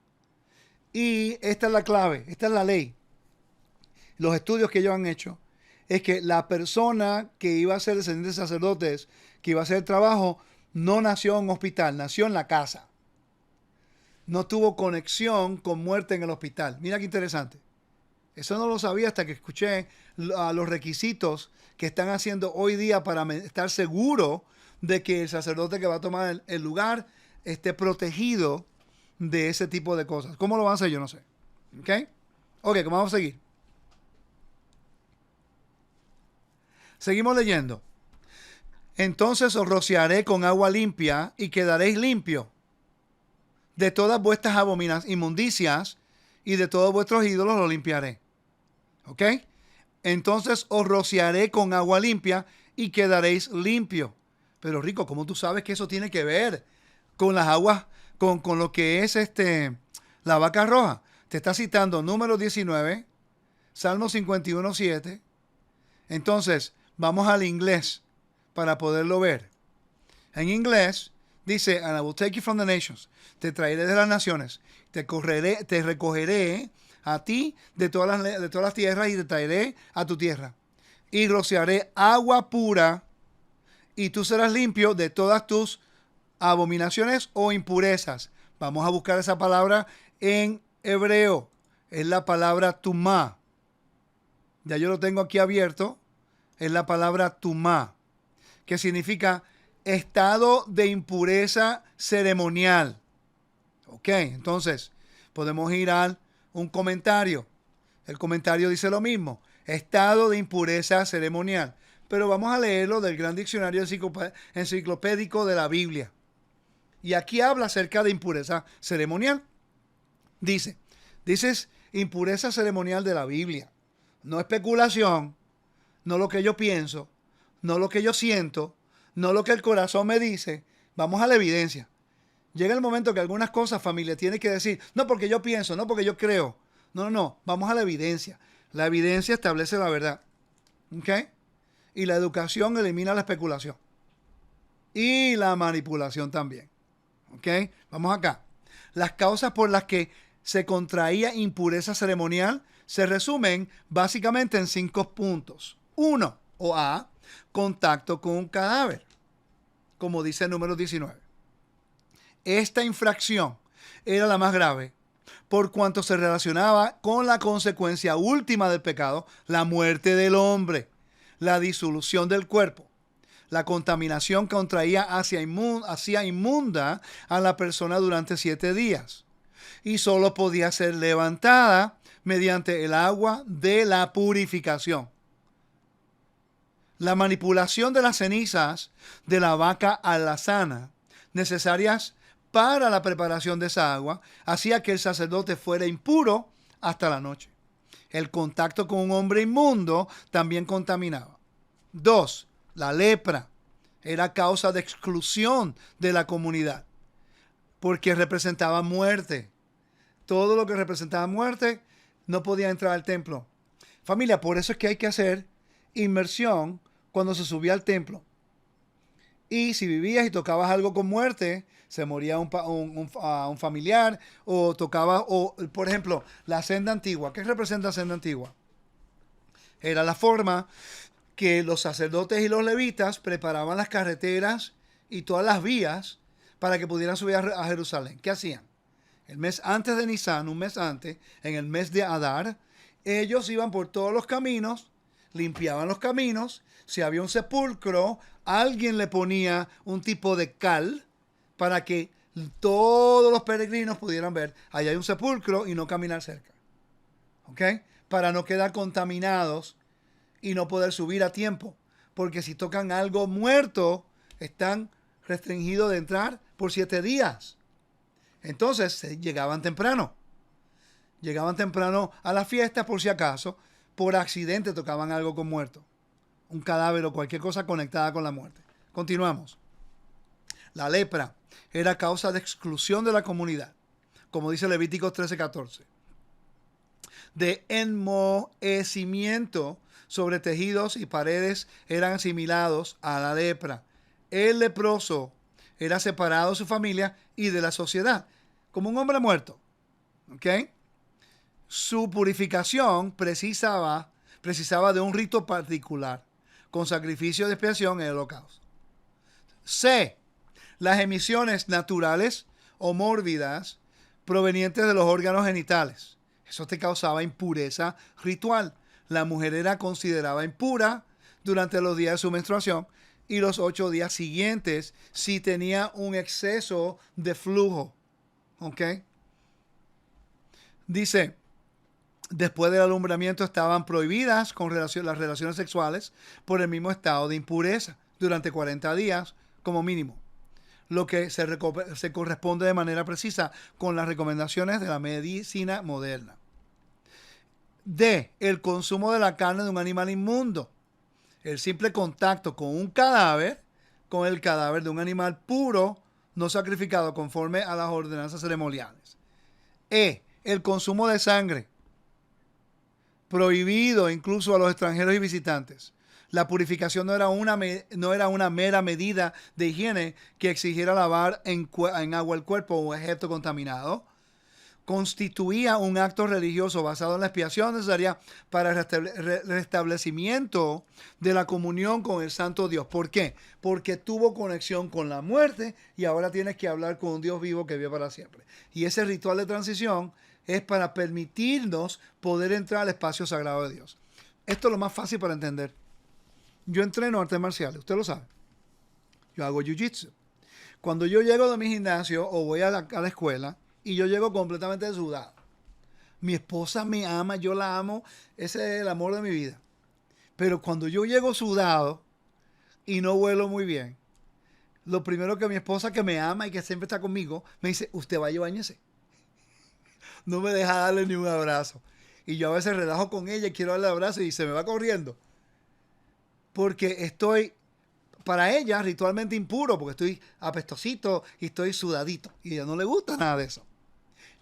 y esta es la clave, esta es la ley. Los estudios que ellos han hecho es que la persona que iba a ser descendiente de sacerdotes, que iba a hacer el trabajo, no nació en un hospital, nació en la casa. No tuvo conexión con muerte en el hospital. Mira qué interesante. Eso no lo sabía hasta que escuché los requisitos que están haciendo hoy día para estar seguro de que el sacerdote que va a tomar el lugar esté protegido de ese tipo de cosas. ¿Cómo lo van a hacer? Yo no sé. ¿Ok? Ok, ¿cómo vamos a seguir? Seguimos leyendo. Entonces os rociaré con agua limpia y quedaréis limpios de todas vuestras inmundicias, y de todos vuestros ídolos los limpiaré. ¿Ok? Entonces os rociaré con agua limpia y quedaréis limpios. Pero Rico, ¿cómo tú sabes que eso tiene que ver con las aguas, con lo que es la vaca roja? Te está citando Números 19, Salmo 51, 7. Entonces, vamos al inglés para poderlo ver. En inglés dice, and I will take you from the nations. Te traeré de las naciones. Te recogeré a ti de todas las tierras y te traeré a tu tierra. Y rociaré agua pura y tú serás limpio de todas tus abominaciones o impurezas. Vamos a buscar esa palabra en hebreo. Es la palabra tumá. Ya yo lo tengo aquí abierto. Es la palabra tumá, que significa estado de impureza ceremonial. Ok, entonces podemos ir a un comentario. El comentario dice lo mismo, estado de impureza ceremonial. Pero vamos a leerlo del Gran Diccionario Enciclopédico de la Biblia. Y aquí habla acerca de impureza ceremonial. Dices impureza ceremonial de la Biblia. No especulación, no lo que yo pienso, no lo que yo siento, no lo que el corazón me dice. Vamos a la evidencia. Llega el momento que algunas cosas, familia, tiene que decir, no porque yo pienso, no porque yo creo. No, vamos a la evidencia. La evidencia establece la verdad. ¿Ok? Y la educación elimina la especulación. Y la manipulación también. ¿Ok? Vamos acá. Las causas por las que se contraía impureza ceremonial se resumen básicamente en 5 puntos. 1, o A, contacto con un cadáver, como dice el número 19. Esta infracción era la más grave por cuanto se relacionaba con la consecuencia última del pecado, la muerte del hombre, la disolución del cuerpo. La contaminación contraía hacía inmunda a la persona durante 7 días y solo podía ser levantada mediante el agua de la purificación. La manipulación de las cenizas de la vaca alazana, necesarias para la preparación de esa agua, hacía que el sacerdote fuera impuro hasta la noche. El contacto con un hombre inmundo también contaminaba. 2. La lepra era causa de exclusión de la comunidad, porque representaba muerte. Todo lo que representaba muerte no podía entrar al templo. Familia, por eso es que hay que hacer inmersión cuando se subía al templo. Y si vivías y tocabas algo con muerte, se moría un familiar, o tocaba, o por ejemplo, la senda antigua. ¿Qué representa la senda antigua? Era la forma que los sacerdotes y los levitas preparaban las carreteras y todas las vías para que pudieran subir a Jerusalén. ¿Qué hacían? El mes antes de Nisan, un mes antes, en el mes de Adar, ellos iban por todos los caminos, limpiaban los caminos. Si había un sepulcro, alguien le ponía un tipo de cal para que todos los peregrinos pudieran ver, allá hay un sepulcro, y no caminar cerca. ¿Ok? Para no quedar contaminados y no poder subir a tiempo. Porque si tocan algo muerto, están restringidos de entrar por 7 días. Entonces llegaban temprano. Llegaban temprano a la fiesta por si acaso, por accidente tocaban algo con muerto. Un cadáver o cualquier cosa conectada con la muerte. Continuamos. La lepra era causa de exclusión de la comunidad, como dice Levíticos 13:14. De enmohecimiento sobre tejidos y paredes eran asimilados a la lepra. El leproso era separado de su familia y de la sociedad, como un hombre muerto. ¿Ok? Su purificación precisaba de un rito particular, con sacrificio de expiación en el holocausto. C. Las emisiones naturales o mórbidas provenientes de los órganos genitales. Eso te causaba impureza ritual. La mujer era considerada impura durante los días de su menstruación y los 8 días siguientes si tenía un exceso de flujo. ¿Ok? Dice, después del alumbramiento estaban prohibidas las relaciones sexuales por el mismo estado de impureza durante 40 días como mínimo, lo que se corresponde de manera precisa con las recomendaciones de la medicina moderna. D. El consumo de la carne de un animal inmundo. El simple contacto con un cadáver, con el cadáver de un animal puro, no sacrificado conforme a las ordenanzas ceremoniales. E. El consumo de sangre. Prohibido incluso a los extranjeros y visitantes. La purificación no era una mera medida de higiene que exigiera lavar en agua el cuerpo o objeto contaminado. Constituía un acto religioso basado en la expiación necesaria para el restablecimiento de la comunión con el Santo Dios. ¿Por qué? Porque tuvo conexión con la muerte y ahora tienes que hablar con un Dios vivo que vive para siempre. Y ese ritual de transición es para permitirnos poder entrar al espacio sagrado de Dios. Esto es lo más fácil para entender. Yo entreno artes marciales, usted lo sabe. Yo hago jiu-jitsu. Cuando yo llego de mi gimnasio o voy a la escuela y yo llego completamente sudado, mi esposa me ama, yo la amo, ese es el amor de mi vida. Pero cuando yo llego sudado y no vuelo muy bien, lo primero que mi esposa, que me ama y que siempre está conmigo, me dice, usted vaya y báñese. No me deja darle ni un abrazo. Y yo a veces relajo con ella y quiero darle abrazo y se me va corriendo. Porque estoy, para ella, ritualmente impuro, porque estoy apestosito y estoy sudadito. Y a ella no le gusta nada de eso.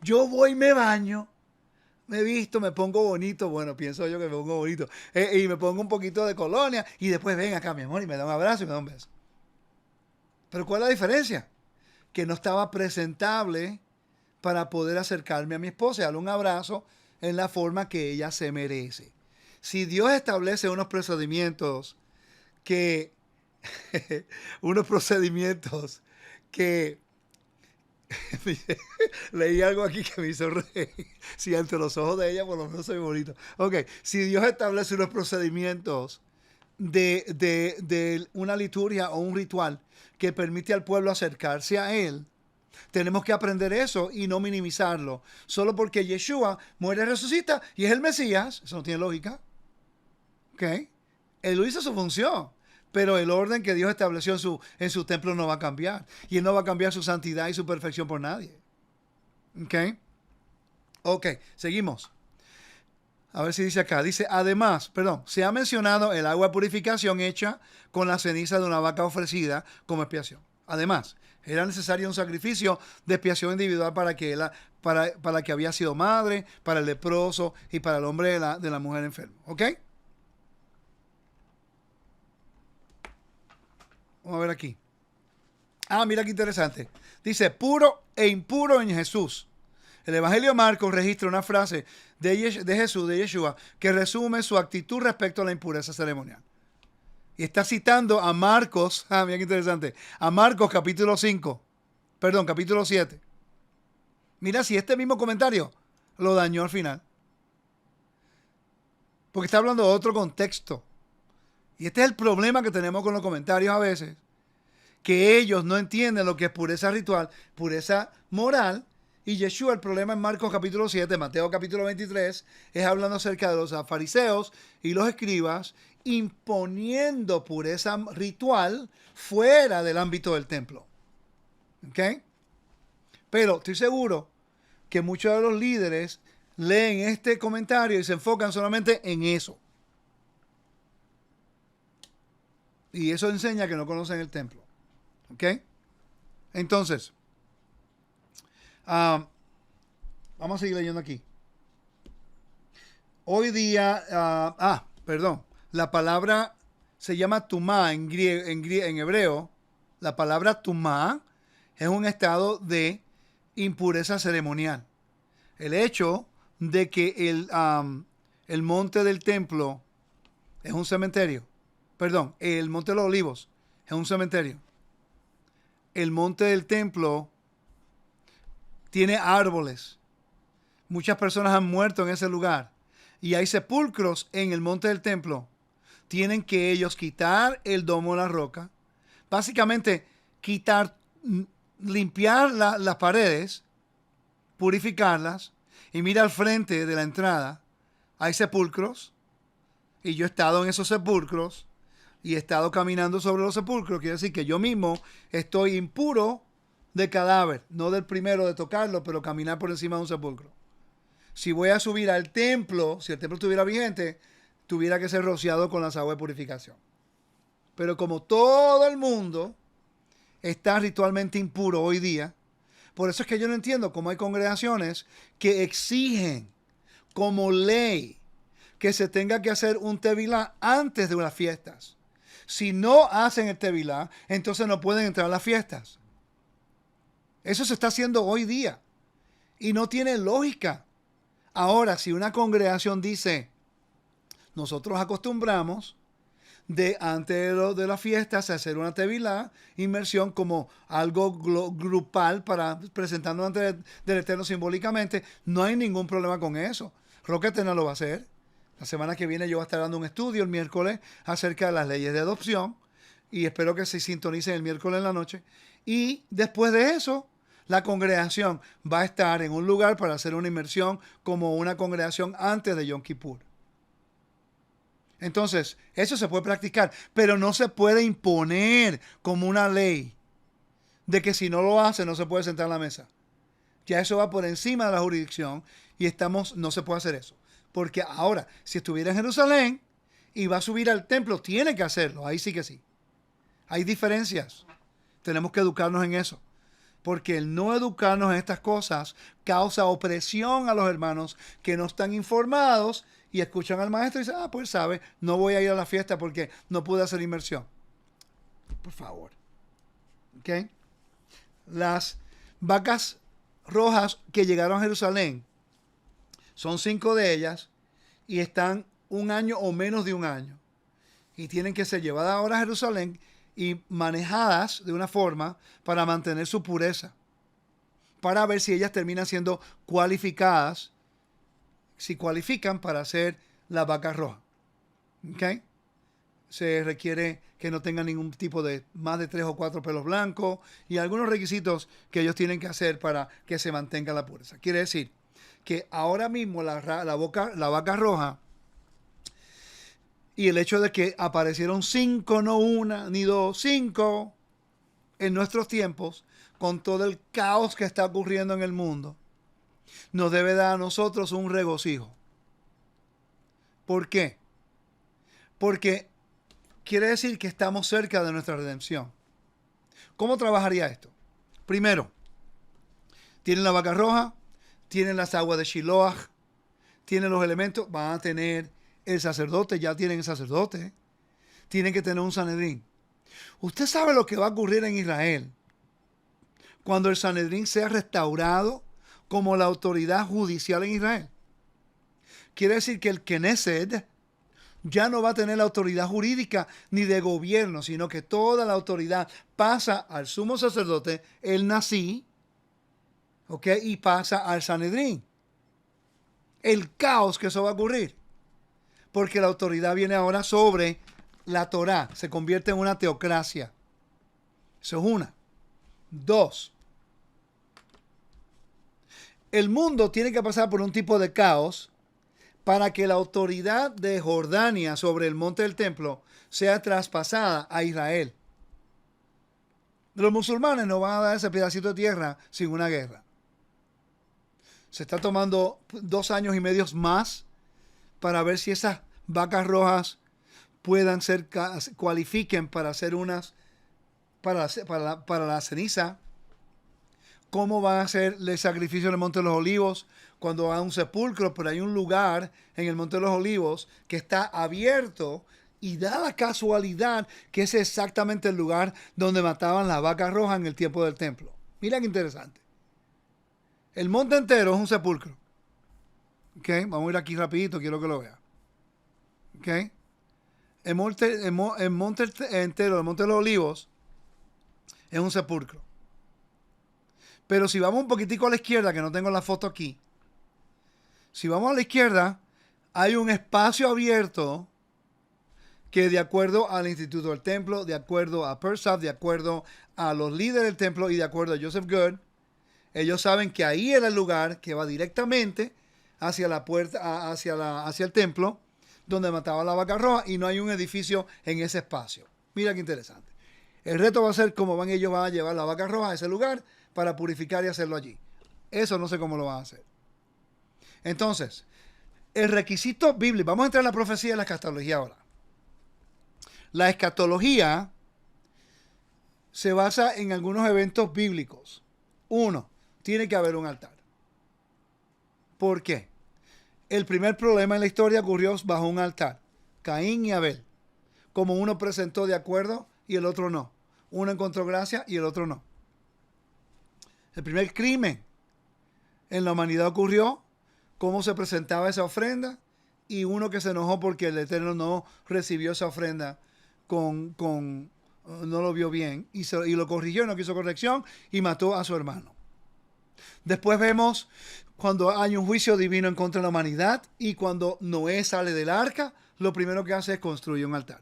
Yo voy y me baño, me visto, me pongo bonito. Bueno, pienso yo que me pongo bonito. Y me pongo un poquito de colonia y después ven acá, mi amor, y me da un abrazo y me da un beso. Pero ¿cuál es la diferencia? Que no estaba presentable para poder acercarme a mi esposa y darle un abrazo en la forma que ella se merece. Si Dios establece unos procedimientos que leí algo aquí que me hizo reír. Si ante los ojos de ella por lo menos soy bonito. Ok, si Dios establece unos procedimientos de una liturgia o un ritual que permite al pueblo acercarse a Él, tenemos que aprender eso y no minimizarlo. Solo porque Yeshua muere y resucita y es el Mesías, eso no tiene lógica. ¿Ok? Él hizo su función, pero el orden que Dios estableció en su templo no va a cambiar. Y Él no va a cambiar su santidad y su perfección por nadie. ¿Ok? Ok, seguimos. A ver si dice acá. Dice, además, se ha mencionado el agua de purificación hecha con la ceniza de una vaca ofrecida como expiación. Además, era necesario un sacrificio de expiación individual para la que había sido madre, para el leproso y para el hombre de la mujer enferma. ¿Ok? Vamos a ver aquí. Mira qué interesante. Dice, puro e impuro en Jesús. El Evangelio de Marcos registra una frase de Jesús, de Yeshua, que resume su actitud respecto a la impureza ceremonial. Y está citando a Marcos, mira qué interesante, a Marcos capítulo 5, perdón, capítulo 7. Mira si este mismo comentario lo dañó al final. Porque está hablando de otro contexto. Y este es el problema que tenemos con los comentarios a veces. Que ellos no entienden lo que es pureza ritual, pureza moral. Y Yeshua, el problema en Marcos capítulo 7, Mateo capítulo 23, es hablando acerca de los fariseos y los escribas imponiendo pureza ritual fuera del ámbito del templo. ¿Ok? Pero estoy seguro que muchos de los líderes leen este comentario y se enfocan solamente en eso. Y eso enseña que no conocen el templo. ¿Ok? Entonces, vamos a seguir leyendo aquí. Hoy día, perdón, la palabra se llama tumá en hebreo. La palabra tumá es un estado de impureza ceremonial. El hecho de que el monte del templo es un cementerio. Perdón, el monte de los olivos es un cementerio. El monte del templo tiene árboles. Muchas personas han muerto en ese lugar. Y hay sepulcros en el monte del templo. Tienen que ellos quitar el domo de la roca. Básicamente, limpiar las paredes, purificarlas. Y mira al frente de la entrada. Hay sepulcros. Y yo he estado en esos sepulcros. Y he estado caminando sobre los sepulcros. Quiere decir que yo mismo estoy impuro de cadáver. No del primero de tocarlo, pero caminar por encima de un sepulcro. Si voy a subir al templo, si el templo estuviera vigente, tuviera que ser rociado con las aguas de purificación. Pero como todo el mundo está ritualmente impuro hoy día, por eso es que yo no entiendo cómo hay congregaciones que exigen como ley que se tenga que hacer un tevilá antes de unas fiestas. Si no hacen el tevilá, entonces no pueden entrar a las fiestas. Eso se está haciendo hoy día y no tiene lógica. Ahora, si una congregación dice, nosotros acostumbramos antes de las fiestas a hacer una tevilá, inmersión como algo grupal para presentarnos ante del Eterno simbólicamente, no hay ningún problema con eso. Roca Eterna lo va a hacer. La semana que viene yo voy a estar dando un estudio el miércoles acerca de las leyes de adopción y espero que se sintonicen el miércoles en la noche. Y después de eso, la congregación va a estar en un lugar para hacer una inmersión como una congregación antes de Yom Kippur. Entonces, eso se puede practicar, pero no se puede imponer como una ley de que si no lo hace no se puede sentar a la mesa. Ya eso va por encima de la jurisdicción y no se puede hacer eso. Porque ahora, si estuviera en Jerusalén y va a subir al templo, tiene que hacerlo. Ahí sí que sí. Hay diferencias. Tenemos que educarnos en eso. Porque el no educarnos en estas cosas causa opresión a los hermanos que no están informados y escuchan al maestro y dicen, pues sabe, no voy a ir a la fiesta porque no pude hacer inmersión. Por favor. ¿Ok? Las vacas rojas que llegaron a Jerusalén, son 5 de ellas y están 1 año o menos de 1 año. Y tienen que ser llevadas ahora a Jerusalén y manejadas de una forma para mantener su pureza. Para ver si ellas terminan siendo cualificadas, si cualifican para ser la vaca roja. ¿Ok? Se requiere que no tengan ningún tipo de más de 3 o 4 pelos blancos y algunos requisitos que ellos tienen que hacer para que se mantenga la pureza. Quiere decir que ahora mismo la vaca roja y el hecho de que aparecieron 5, no 1 ni 2, 5 en nuestros tiempos, con todo el caos que está ocurriendo en el mundo, nos debe dar a nosotros un regocijo. ¿Por qué? Porque quiere decir que estamos cerca de nuestra redención. ¿Cómo trabajaría esto? Primero, tienen la vaca roja, tienen las aguas de Shiloach, tienen los elementos, van a tener el sacerdote, ya tienen el sacerdote, tienen que tener un Sanedrín. Usted sabe lo que va a ocurrir en Israel cuando el Sanedrín sea restaurado como la autoridad judicial en Israel. Quiere decir que el Knesset ya no va a tener la autoridad jurídica ni de gobierno, sino que toda la autoridad pasa al sumo sacerdote, el Nasí, ¿ok? Y pasa al Sanedrín. El caos que eso va a ocurrir, porque la autoridad viene ahora sobre la Torá, se convierte en una teocracia. Eso es una. Dos, el mundo tiene que pasar por un tipo de caos para que la autoridad de Jordania sobre el monte del templo sea traspasada a Israel. Los musulmanes no van a dar ese pedacito de tierra sin una guerra. Se está tomando 2 años y medio más para ver si esas vacas rojas puedan ser, cualifiquen para hacer unas, para la ceniza. ¿Cómo van a hacer el sacrificio en el Monte de los Olivos cuando hay un sepulcro? Pero hay un lugar en el Monte de los Olivos que está abierto y da la casualidad que es exactamente el lugar donde mataban las vacas rojas en el tiempo del templo. Mira qué interesante. El monte entero es un sepulcro. ¿Ok? Vamos a ir aquí rapidito, quiero que lo vea. ¿Ok? El monte entero, el Monte de los Olivos, es un sepulcro. Pero si vamos un poquitico a la izquierda, que no tengo la foto aquí, si vamos a la izquierda, hay un espacio abierto que, de acuerdo al Instituto del Templo, de acuerdo a Persaf, de acuerdo a los líderes del templo y de acuerdo a Joseph Good, ellos saben que ahí era el lugar que va directamente hacia la puerta, hacia el templo, donde mataba la vaca roja, y no hay un edificio en ese espacio. Mira qué interesante. El reto va a ser cómo ellos van a llevar la vaca roja a ese lugar para purificar y hacerlo allí. Eso no sé cómo lo van a hacer. Entonces, el requisito bíblico, vamos a entrar en la profecía y la escatología ahora. La escatología se basa en algunos eventos bíblicos. Uno, tiene que haber un altar. ¿Por qué? El primer problema en la historia ocurrió bajo un altar. Caín y Abel. Como uno presentó de acuerdo y el otro no. Uno encontró gracia y el otro no. El primer crimen en la humanidad ocurrió, cómo se presentaba esa ofrenda, y uno que se enojó porque el Eterno no recibió esa ofrenda no lo vio bien y lo corrigió, no quiso corrección y mató a su hermano. Después vemos cuando hay un juicio divino en contra de la humanidad y cuando Noé sale del arca, lo primero que hace es construir un altar.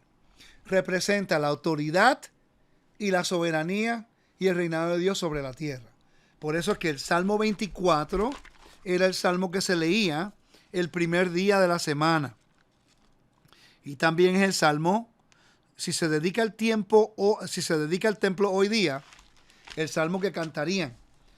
Representa la autoridad y la soberanía y el reinado de Dios sobre la tierra. Por eso es que el Salmo 24 era el salmo que se leía el primer día de la semana. Y también es el salmo, si se dedica el templo hoy día, el salmo que cantarían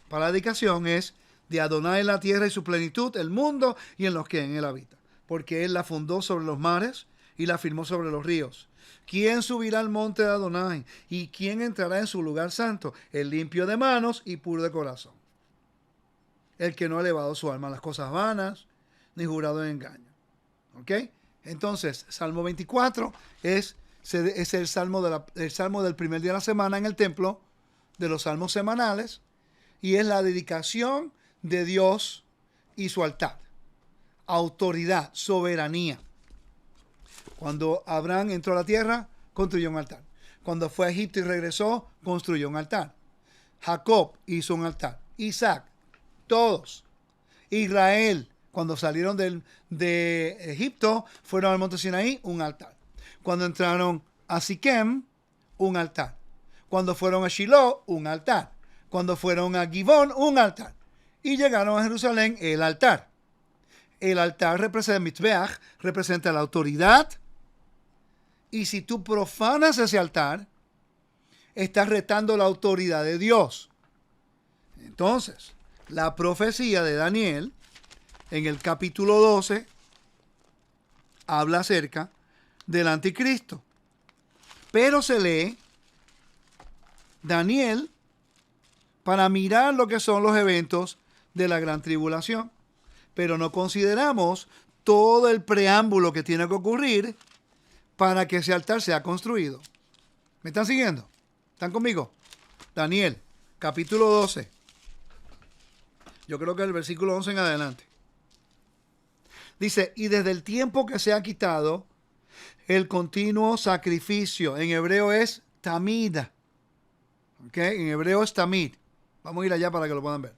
para la dedicación es de Adonai en la tierra y su plenitud, el mundo y en los que en él habita. Porque él la fundó sobre los mares y la firmó sobre los ríos. ¿Quién subirá al monte de Adonai? ¿Y quién entrará en su lugar santo? El limpio de manos y puro de corazón. El que no ha elevado su alma a las cosas vanas, ni jurado en engaño. ¿Ok? Entonces, Salmo 24 es el salmo del primer día de la semana en el templo, de los salmos semanales, y es la dedicación de Dios y su altar. Autoridad, soberanía. Cuando Abraham entró a la tierra, construyó un altar. Cuando fue a Egipto y regresó, construyó un altar. Jacob hizo un altar. Isaac, todos. Israel, cuando salieron de Egipto, fueron al monte Sinaí, un altar. Cuando entraron a Siquem, un altar. Cuando fueron a Shiloh, un altar. Cuando fueron a Gibón, un altar. Y llegaron a Jerusalén, el altar. El altar representa Mizbeach, representa la autoridad. Y si tú profanas ese altar, estás retando la autoridad de Dios. Entonces, la profecía de Daniel, en el capítulo 12, habla acerca del anticristo. Pero se lee Daniel para mirar lo que son los eventos de la gran tribulación. Pero no consideramos todo el preámbulo que tiene que ocurrir para que ese altar sea construido. ¿Me están siguiendo? ¿Están conmigo? Daniel, capítulo 12. Yo creo que el versículo 11 en adelante. Dice, y desde el tiempo que se ha quitado El continuo sacrificio. En hebreo es tamid. ¿Ok? En hebreo es tamid. Vamos a ir allá para que lo puedan ver.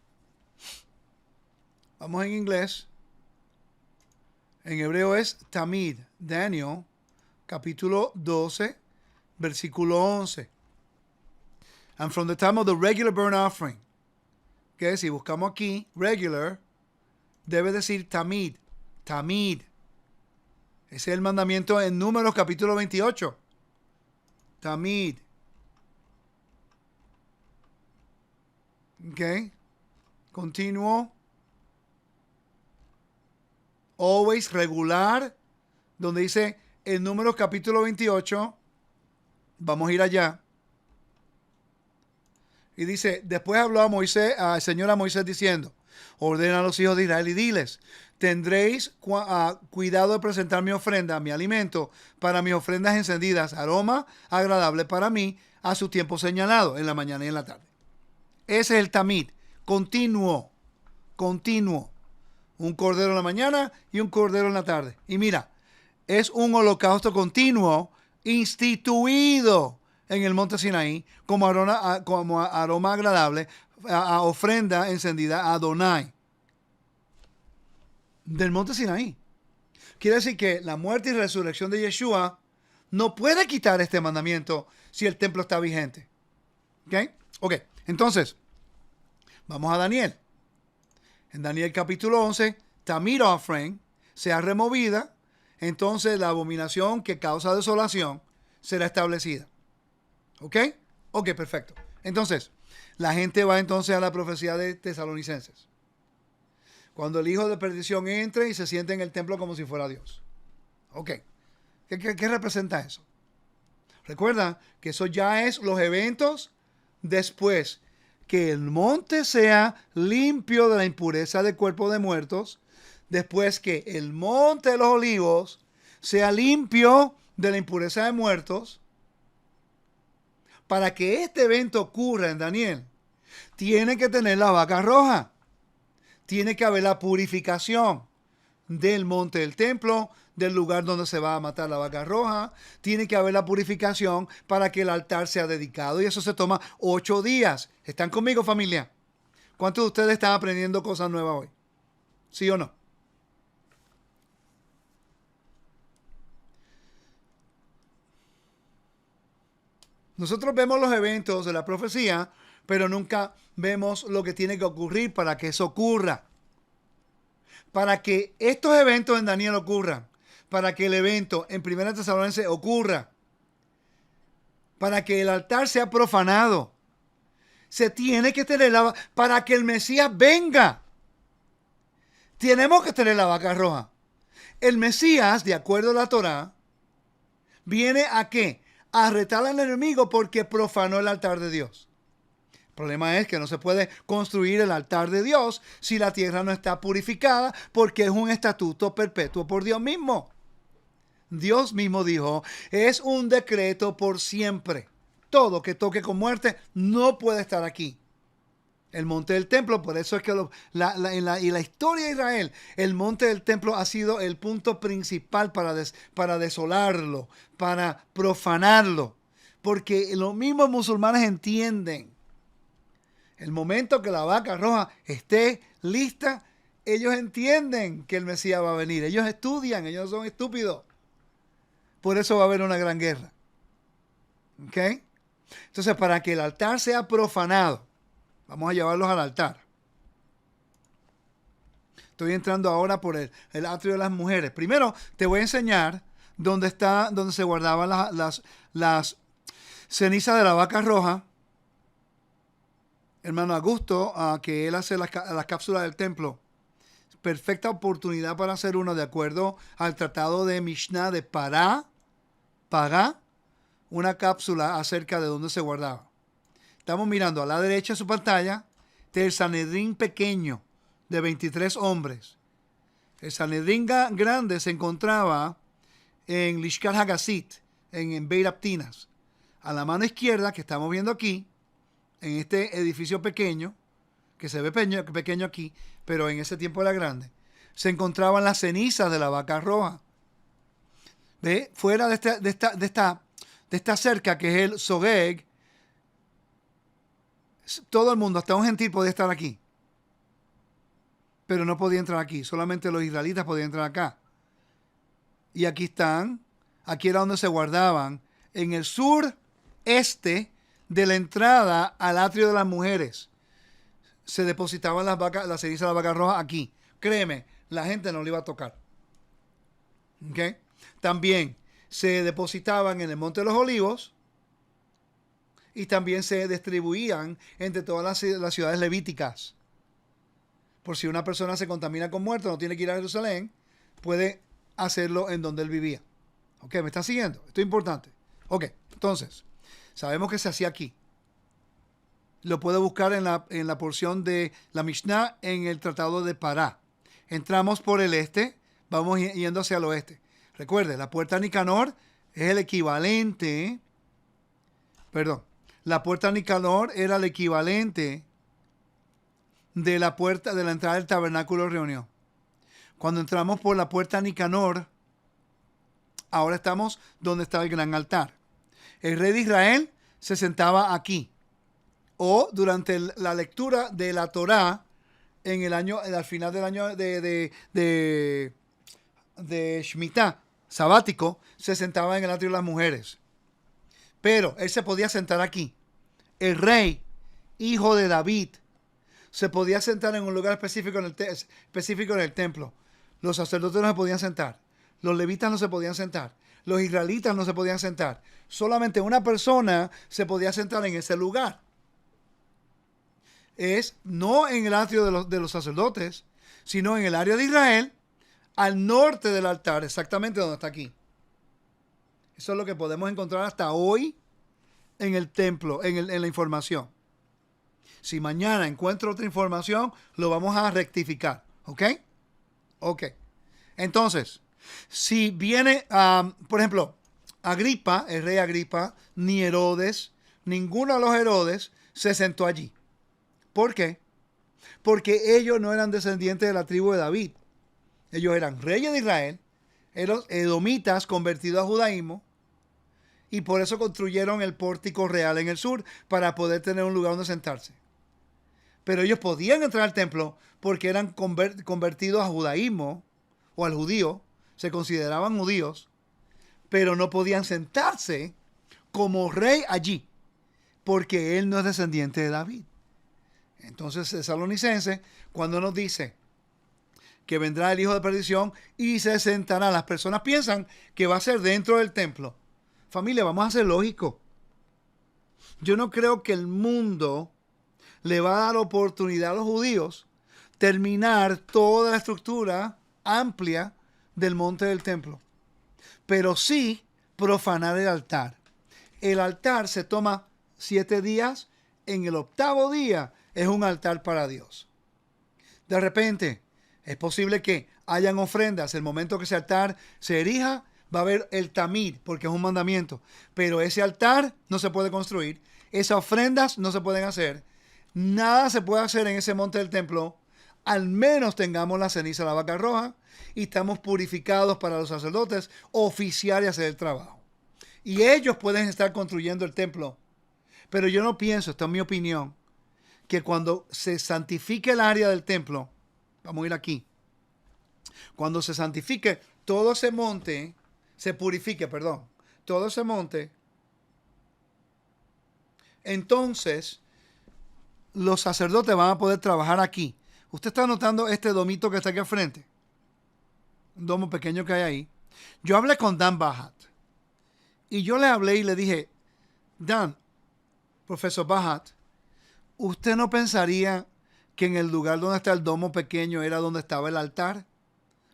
Vamos en inglés. En hebreo es tamid. Daniel, capítulo 12, versículo 11. And from the time of the regular burnt offering. Que si buscamos aquí, regular, debe decir tamid. Tamid. Ese es el mandamiento en Números capítulo 28. Tamid. Ok. Continuo. Always, regular. Donde dice en Números capítulo 28. Vamos a ir allá. Y dice, después habló a Moisés, al Señor a Moisés diciendo, ordena a los hijos de Israel y diles, tendréis cuidado de presentar mi ofrenda, mi alimento, para mis ofrendas encendidas, aroma agradable para mí, a su tiempo señalado, en la mañana y en la tarde. Ese es el tamid, continuo, continuo. Un cordero en la mañana y un cordero en la tarde. Y mira, es un holocausto continuo instituido en el monte Sinaí como aroma agradable, a ofrenda encendida a Adonai. Del monte Sinaí. Quiere decir que la muerte y resurrección de Yeshua no puede quitar este mandamiento si el templo está vigente. ¿Ok? Entonces, vamos a Daniel. En Daniel capítulo 11, Tamid offering sea removida, entonces la abominación que causa desolación será establecida. ¿Ok? Ok, perfecto. Entonces, la gente va entonces a la profecía de Tesalonicenses. Cuando el hijo de perdición entre y se siente en el templo como si fuera Dios. Ok. ¿Qué representa eso? Recuerda que eso ya es los eventos después que el monte sea limpio de la impureza del cuerpo de muertos, después que el monte de los olivos sea limpio de la impureza de muertos. Para que este evento ocurra en Daniel, tiene que tener la vaca roja. Tiene que haber la purificación del monte del templo, del lugar donde se va a matar la vaca roja. Tiene que haber la purificación para que el altar sea dedicado. Y eso se toma 8 días. ¿Están conmigo, familia? ¿Cuántos de ustedes están aprendiendo cosas nuevas hoy? ¿Sí o no? Nosotros vemos los eventos de la profecía, pero nunca vemos lo que tiene que ocurrir para que eso ocurra. Para que estos eventos en Daniel ocurran, para que el evento en 1 Tesalonicenses ocurra, para que el altar sea profanado, se tiene que tener para que el Mesías venga. Tenemos que tener la vaca roja. El Mesías, de acuerdo a la Torá, viene ¿a qué? A retar al enemigo porque profanó el altar de Dios. El problema es que no se puede construir el altar de Dios si la tierra no está purificada, porque es un estatuto perpetuo por Dios mismo. Dios mismo dijo, es un decreto por siempre. Todo que toque con muerte no puede estar aquí. El monte del templo, por eso es que en la historia de Israel, el monte del templo ha sido el punto principal para desolarlo, para profanarlo. Porque los mismos musulmanes entienden, el momento que la vaca roja esté lista, ellos entienden que el Mesías va a venir. Ellos estudian, ellos son estúpidos. Por eso va a haber una gran guerra. ¿Ok? Entonces, para que el altar sea profanado, vamos a llevarlos al altar. Estoy entrando ahora por el atrio de las mujeres. Primero, te voy a enseñar dónde se guardaban las cenizas de la vaca roja. Hermano Augusto, que él hace las cápsulas del templo. Perfecta oportunidad para hacer uno de acuerdo al tratado de Mishnah de Pagá, una cápsula acerca de dónde se guardaba. Estamos mirando a la derecha de su pantalla del Sanedrín pequeño de 23 hombres. El Sanedrín grande se encontraba en Lishkat Hagasit, en Beit Aptinas. A la mano izquierda, que estamos viendo aquí, en este edificio pequeño, que se ve pequeño aquí, pero en ese tiempo era grande, se encontraban las cenizas de la vaca roja. ¿Ve? Fuera de esta cerca que es el Sogeg, todo el mundo, hasta un gentil podía estar aquí. Pero no podía entrar aquí. Solamente los israelitas podían entrar acá. Y aquí están. Aquí era donde se guardaban. En el sureste de la entrada al atrio de las mujeres. Se depositaban las cenizas de las vacas rojas aquí. Créeme, la gente no le iba a tocar. ¿Okay? También se depositaban en el Monte de los Olivos. Y también se distribuían entre todas las ciudades levíticas. Por si una persona se contamina con muerto, no tiene que ir a Jerusalén, puede hacerlo en donde él vivía. ¿Ok? ¿Me están siguiendo? Esto es importante. Ok, entonces, sabemos que se hacía aquí. Lo puede buscar en la porción de la Mishnah en el Tratado de Pará. Entramos por el este, vamos yendo hacia el oeste. Recuerde, la puerta Nicanor es el equivalente, la puerta Nicanor era el equivalente de la puerta de la entrada del tabernáculo de reunión. Cuando entramos por la puerta Nicanor, ahora estamos donde estaba el gran altar. El rey de Israel se sentaba aquí. O durante la lectura de la Torá, al final del año de Shemitah, sabático, se sentaba en el atrio de las mujeres. Pero él se podía sentar aquí. El rey, hijo de David, se podía sentar en un lugar específico en el templo. Los sacerdotes no se podían sentar. Los levitas no se podían sentar. Los israelitas no se podían sentar. Solamente una persona se podía sentar en ese lugar. Es no en el atrio de los sacerdotes, sino en el área de Israel, al norte del altar, exactamente donde está aquí. Eso es lo que podemos encontrar hasta hoy en el templo, en la información. Si mañana encuentro otra información, lo vamos a rectificar. ¿Ok? Ok. Entonces, si viene, por ejemplo, Agripa, el rey Agripa, ni Herodes, ninguno de los Herodes se sentó allí. ¿Por qué? Porque ellos no eran descendientes de la tribu de David. Ellos eran reyes de Israel, eran edomitas convertidos a judaísmo, y por eso construyeron el pórtico real en el sur para poder tener un lugar donde sentarse. Pero ellos podían entrar al templo porque eran convertidos a judaísmo o al judío, se consideraban judíos, pero no podían sentarse como rey allí porque él no es descendiente de David. Entonces, Tesalonicenses, cuando nos dice que vendrá el hijo de perdición y se sentará, las personas piensan que va a ser dentro del templo. Familia, vamos a ser lógicos. Yo no creo que el mundo le va a dar oportunidad a los judíos terminar toda la estructura amplia del monte del templo. Pero sí profanar el altar. El altar se toma 7 días. En el 8º día es un altar para Dios. De repente, es posible que hayan ofrendas. El momento que ese altar se erija, va a haber el tamid, porque es un mandamiento. Pero ese altar no se puede construir. Esas ofrendas no se pueden hacer. Nada se puede hacer en ese monte del templo. Al menos tengamos la ceniza de la vaca roja y estamos purificados para los sacerdotes oficiar y hacer el trabajo. Y ellos pueden estar construyendo el templo. Pero yo no pienso, esta es mi opinión, que cuando se santifique el área del templo, vamos a ir aquí, cuando se santifique todo ese monte, se purifique, todo ese monte, entonces los sacerdotes van a poder trabajar aquí. Usted está notando este domito que está aquí al frente, un domo pequeño que hay ahí. Yo hablé con Dan Bahat y yo le hablé y le dije, Dan, profesor Bahat, ¿usted no pensaría que en el lugar donde está el domo pequeño era donde estaba el altar?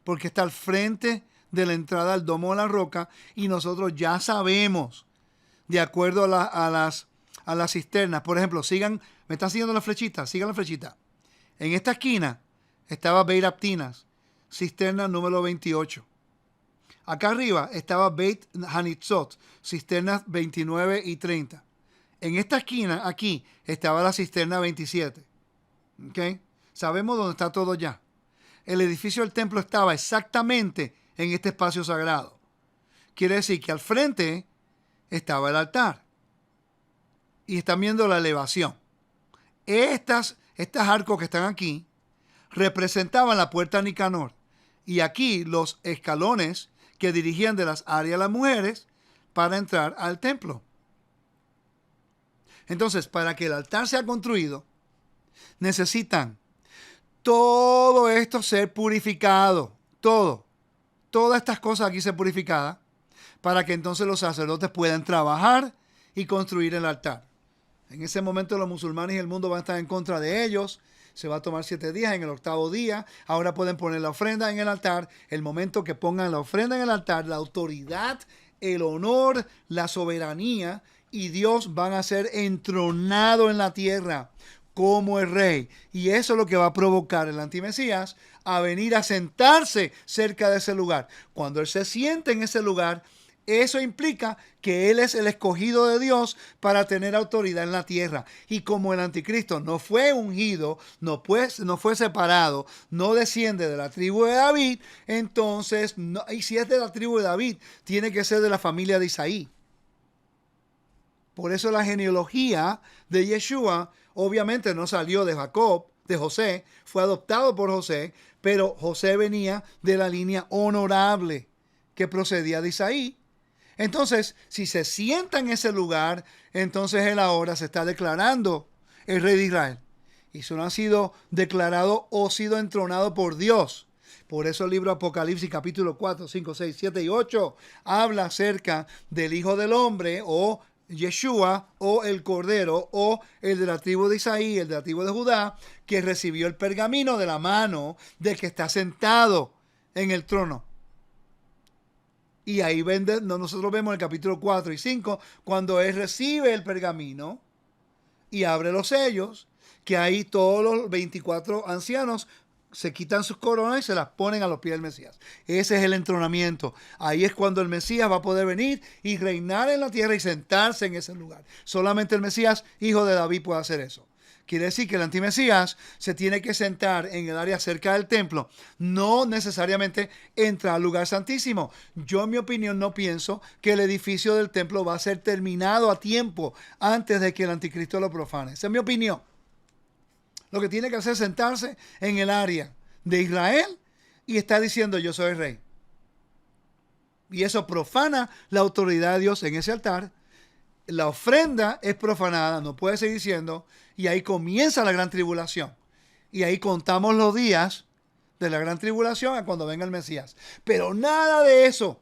Porque está al frente de la entrada al domo de la roca y nosotros ya sabemos, de acuerdo a las cisternas. Por ejemplo, me están siguiendo la flechita, sigan la flechita. En esta esquina estaba Beit Aptinas, cisterna número 28. Acá arriba estaba Beit Hanitzot, cisternas 29 y 30. En esta esquina, aquí, estaba la cisterna 27. ¿Ok? Sabemos dónde está todo ya. El edificio del templo estaba exactamente en este espacio sagrado. quiere decir que al frente estaba el altar. Y están viendo la elevación. Estas arcos que están aquí representaban la puerta Nicanor. Y aquí los escalones que dirigían de las áreas a las mujeres para entrar al templo. Entonces, para que el altar sea construido, necesitan todo esto ser purificado. Todas estas cosas aquí ser purificadas para que entonces los sacerdotes puedan trabajar y construir el altar. En ese momento los musulmanes y el mundo van a estar en contra de ellos. Se va a tomar 7 días. En el 8º día, ahora pueden poner la ofrenda en el altar. El momento que pongan la ofrenda en el altar, la autoridad, el honor, la soberanía y Dios van a ser entronados en la tierra como el rey. Y eso es lo que va a provocar el antimesías a venir a sentarse cerca de ese lugar. Cuando él se siente en ese lugar, eso implica que él es el escogido de Dios para tener autoridad en la tierra. Y como el anticristo no fue ungido, no fue separado, no desciende de la tribu de David, entonces, y si es de la tribu de David, tiene que ser de la familia de Isaí. Por eso la genealogía de Yeshua obviamente no salió de Jacob, de José, fue adoptado por José, pero José venía de la línea honorable que procedía de Isaí. Entonces, si se sienta en ese lugar, entonces él ahora se está declarando el rey de Israel. Y eso no ha sido declarado o sido entronado por Dios. Por eso el libro Apocalipsis capítulo 4, 5, 6, 7 y 8 habla acerca del Hijo del Hombre o Yeshua o el Cordero o el de la tribu de Isaí, el de la tribu de Judá, que recibió el pergamino de la mano del que está sentado en el trono. Y ahí nosotros vemos en el capítulo 4 y 5, cuando él recibe el pergamino y abre los sellos, que ahí todos los 24 ancianos se quitan sus coronas y se las ponen a los pies del Mesías. Ese es el entronamiento. Ahí es cuando el Mesías va a poder venir y reinar en la tierra y sentarse en ese lugar. Solamente el Mesías, hijo de David, puede hacer eso. Quiere decir que el antimesías se tiene que sentar en el área cerca del templo. No necesariamente entra al lugar santísimo. Yo, en mi opinión, no pienso que el edificio del templo va a ser terminado a tiempo antes de que el anticristo lo profane. Esa es mi opinión. Lo que tiene que hacer es sentarse en el área de Israel y está diciendo yo soy rey. Y eso profana la autoridad de Dios en ese altar. La ofrenda es profanada, no puede seguir siendo, y ahí comienza la gran tribulación. Y ahí contamos los días de la gran tribulación a cuando venga el Mesías. Pero nada de eso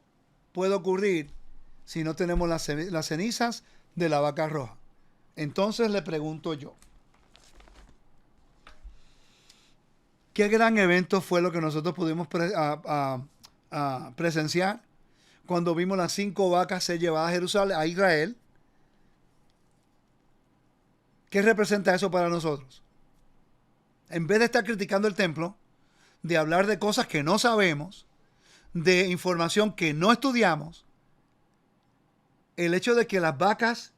puede ocurrir si no tenemos las cenizas de la vaca roja. Entonces le pregunto yo, ¿qué gran evento fue lo que nosotros pudimos presenciar cuando vimos las 5 vacas ser llevadas a Jerusalén, a Israel? ¿Qué representa eso para nosotros? En vez de estar criticando el templo, de hablar de cosas que no sabemos, de información que no estudiamos, el hecho de que las vacas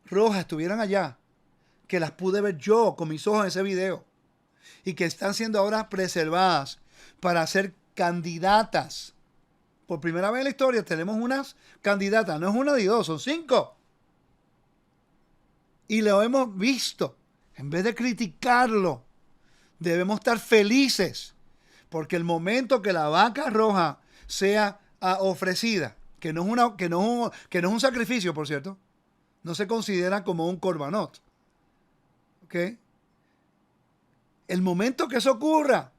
rojas estuvieran allá, que las pude ver yo con mis ojos en ese video, y que están siendo ahora preservadas para ser candidatas. Por primera vez en la historia tenemos unas candidatas, no es una ni dos, son 5. Y lo hemos visto. En vez de criticarlo, debemos estar felices. Porque el momento que la vaca roja sea ofrecida, que no es un sacrificio, por cierto, no se considera como un corbanot. ¿Ok? El momento que eso ocurra,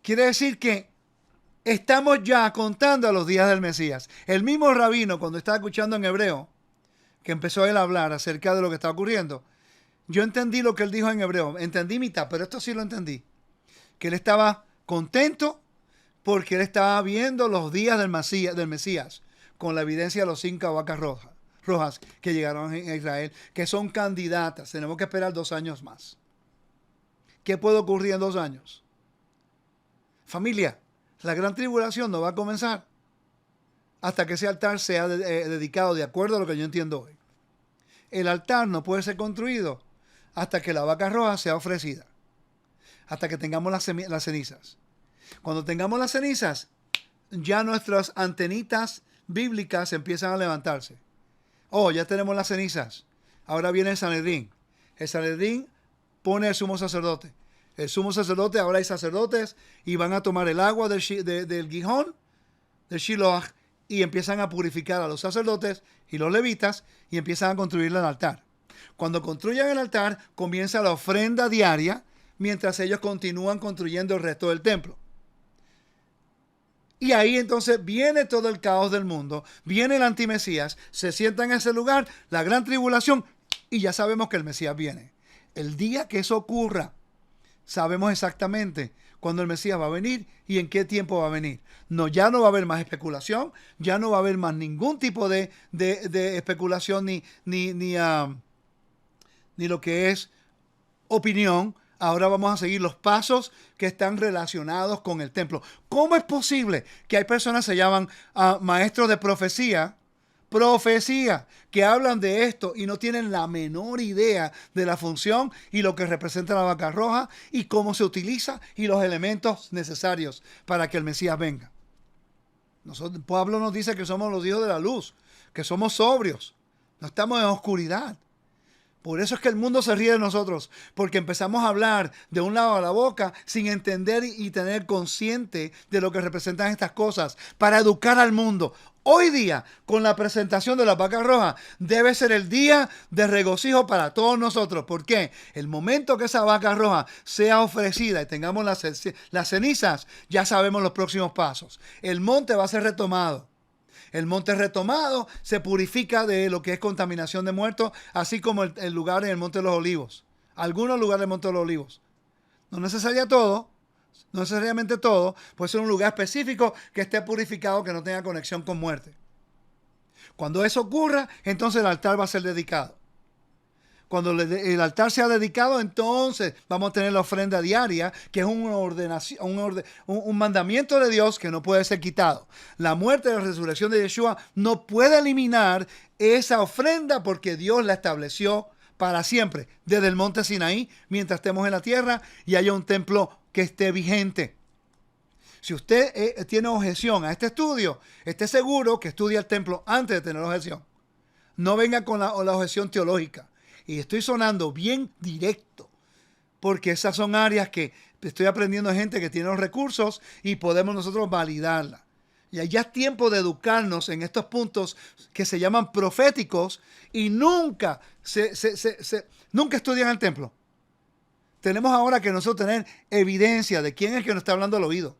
quiere decir que estamos ya contando a los días del Mesías. El mismo rabino, cuando estaba escuchando en hebreo, que empezó él a hablar acerca de lo que está ocurriendo, yo entendí lo que él dijo en hebreo. Entendí mitad, pero esto sí lo entendí. Que él estaba contento porque él estaba viendo los días del Mesías con la evidencia de los 5 vacas rojas que llegaron a Israel, que son candidatas. Tenemos que esperar 2 años más. ¿Qué puede ocurrir en 2 años? Familia, la gran tribulación no va a comenzar hasta que ese altar sea dedicado de acuerdo a lo que yo entiendo hoy. El altar no puede ser construido hasta que la vaca roja sea ofrecida, hasta que tengamos las cenizas. Cuando tengamos las cenizas, ya nuestras antenitas bíblicas empiezan a levantarse. Oh, ya tenemos las cenizas. Ahora viene el Sanedrín. El Sanedrín pone el sumo sacerdote. El sumo sacerdote, ahora hay sacerdotes y van a tomar el agua del Gihón, del Shiloh, y empiezan a purificar a los sacerdotes y los levitas y empiezan a construir el altar. Cuando construyan el altar, comienza la ofrenda diaria mientras ellos continúan construyendo el resto del templo. Y ahí entonces viene todo el caos del mundo, viene el antimesías, se sienta en ese lugar, la gran tribulación, y ya sabemos que el Mesías viene. El día que eso ocurra, sabemos exactamente cuándo el Mesías va a venir y en qué tiempo va a venir. No, ya no va a haber más especulación, ya no va a haber más ningún tipo de especulación ni lo que es opinión. Ahora vamos a seguir los pasos que están relacionados con el templo. ¿Cómo es posible que hay personas que se llaman maestros de profecía, que hablan de esto y no tienen la menor idea de la función y lo que representa la vaca roja y cómo se utiliza y los elementos necesarios para que el Mesías venga? Pablo nos dice que somos los hijos de la luz, que somos sobrios, no estamos en oscuridad. Por eso es que el mundo se ríe de nosotros, porque empezamos a hablar de un lado a la boca sin entender y tener consciente de lo que representan estas cosas para educar al mundo. Hoy día, con la presentación de la vaca roja, debe ser el día de regocijo para todos nosotros. ¿Por qué? El momento que esa vaca roja sea ofrecida y tengamos las cenizas, ya sabemos los próximos pasos. El monte va a ser retomado. El monte retomado se purifica de lo que es contaminación de muertos, así como el lugar en el Monte de los Olivos. Algunos lugares del Monte de los Olivos. No necesariamente todo. Puede ser un lugar específico que esté purificado, que no tenga conexión con muerte. Cuando eso ocurra, entonces el altar va a ser dedicado. Cuando el altar sea dedicado, entonces vamos a tener la ofrenda diaria, que es una ordenación, un mandamiento de Dios que no puede ser quitado. La muerte y la resurrección de Yeshua no puede eliminar esa ofrenda porque Dios la estableció para siempre, desde el monte Sinaí, mientras estemos en la tierra y haya un templo que esté vigente. Si usted tiene objeción a este estudio, esté seguro que estudie el templo antes de tener objeción. No venga con la objeción teológica. Y estoy sonando bien directo, porque esas son áreas que estoy aprendiendo de gente que tiene los recursos y podemos nosotros validarla. Y ya es tiempo de educarnos en estos puntos que se llaman proféticos y nunca estudian el templo. Tenemos ahora que nosotros tener evidencia de quién es que nos está hablando al oído.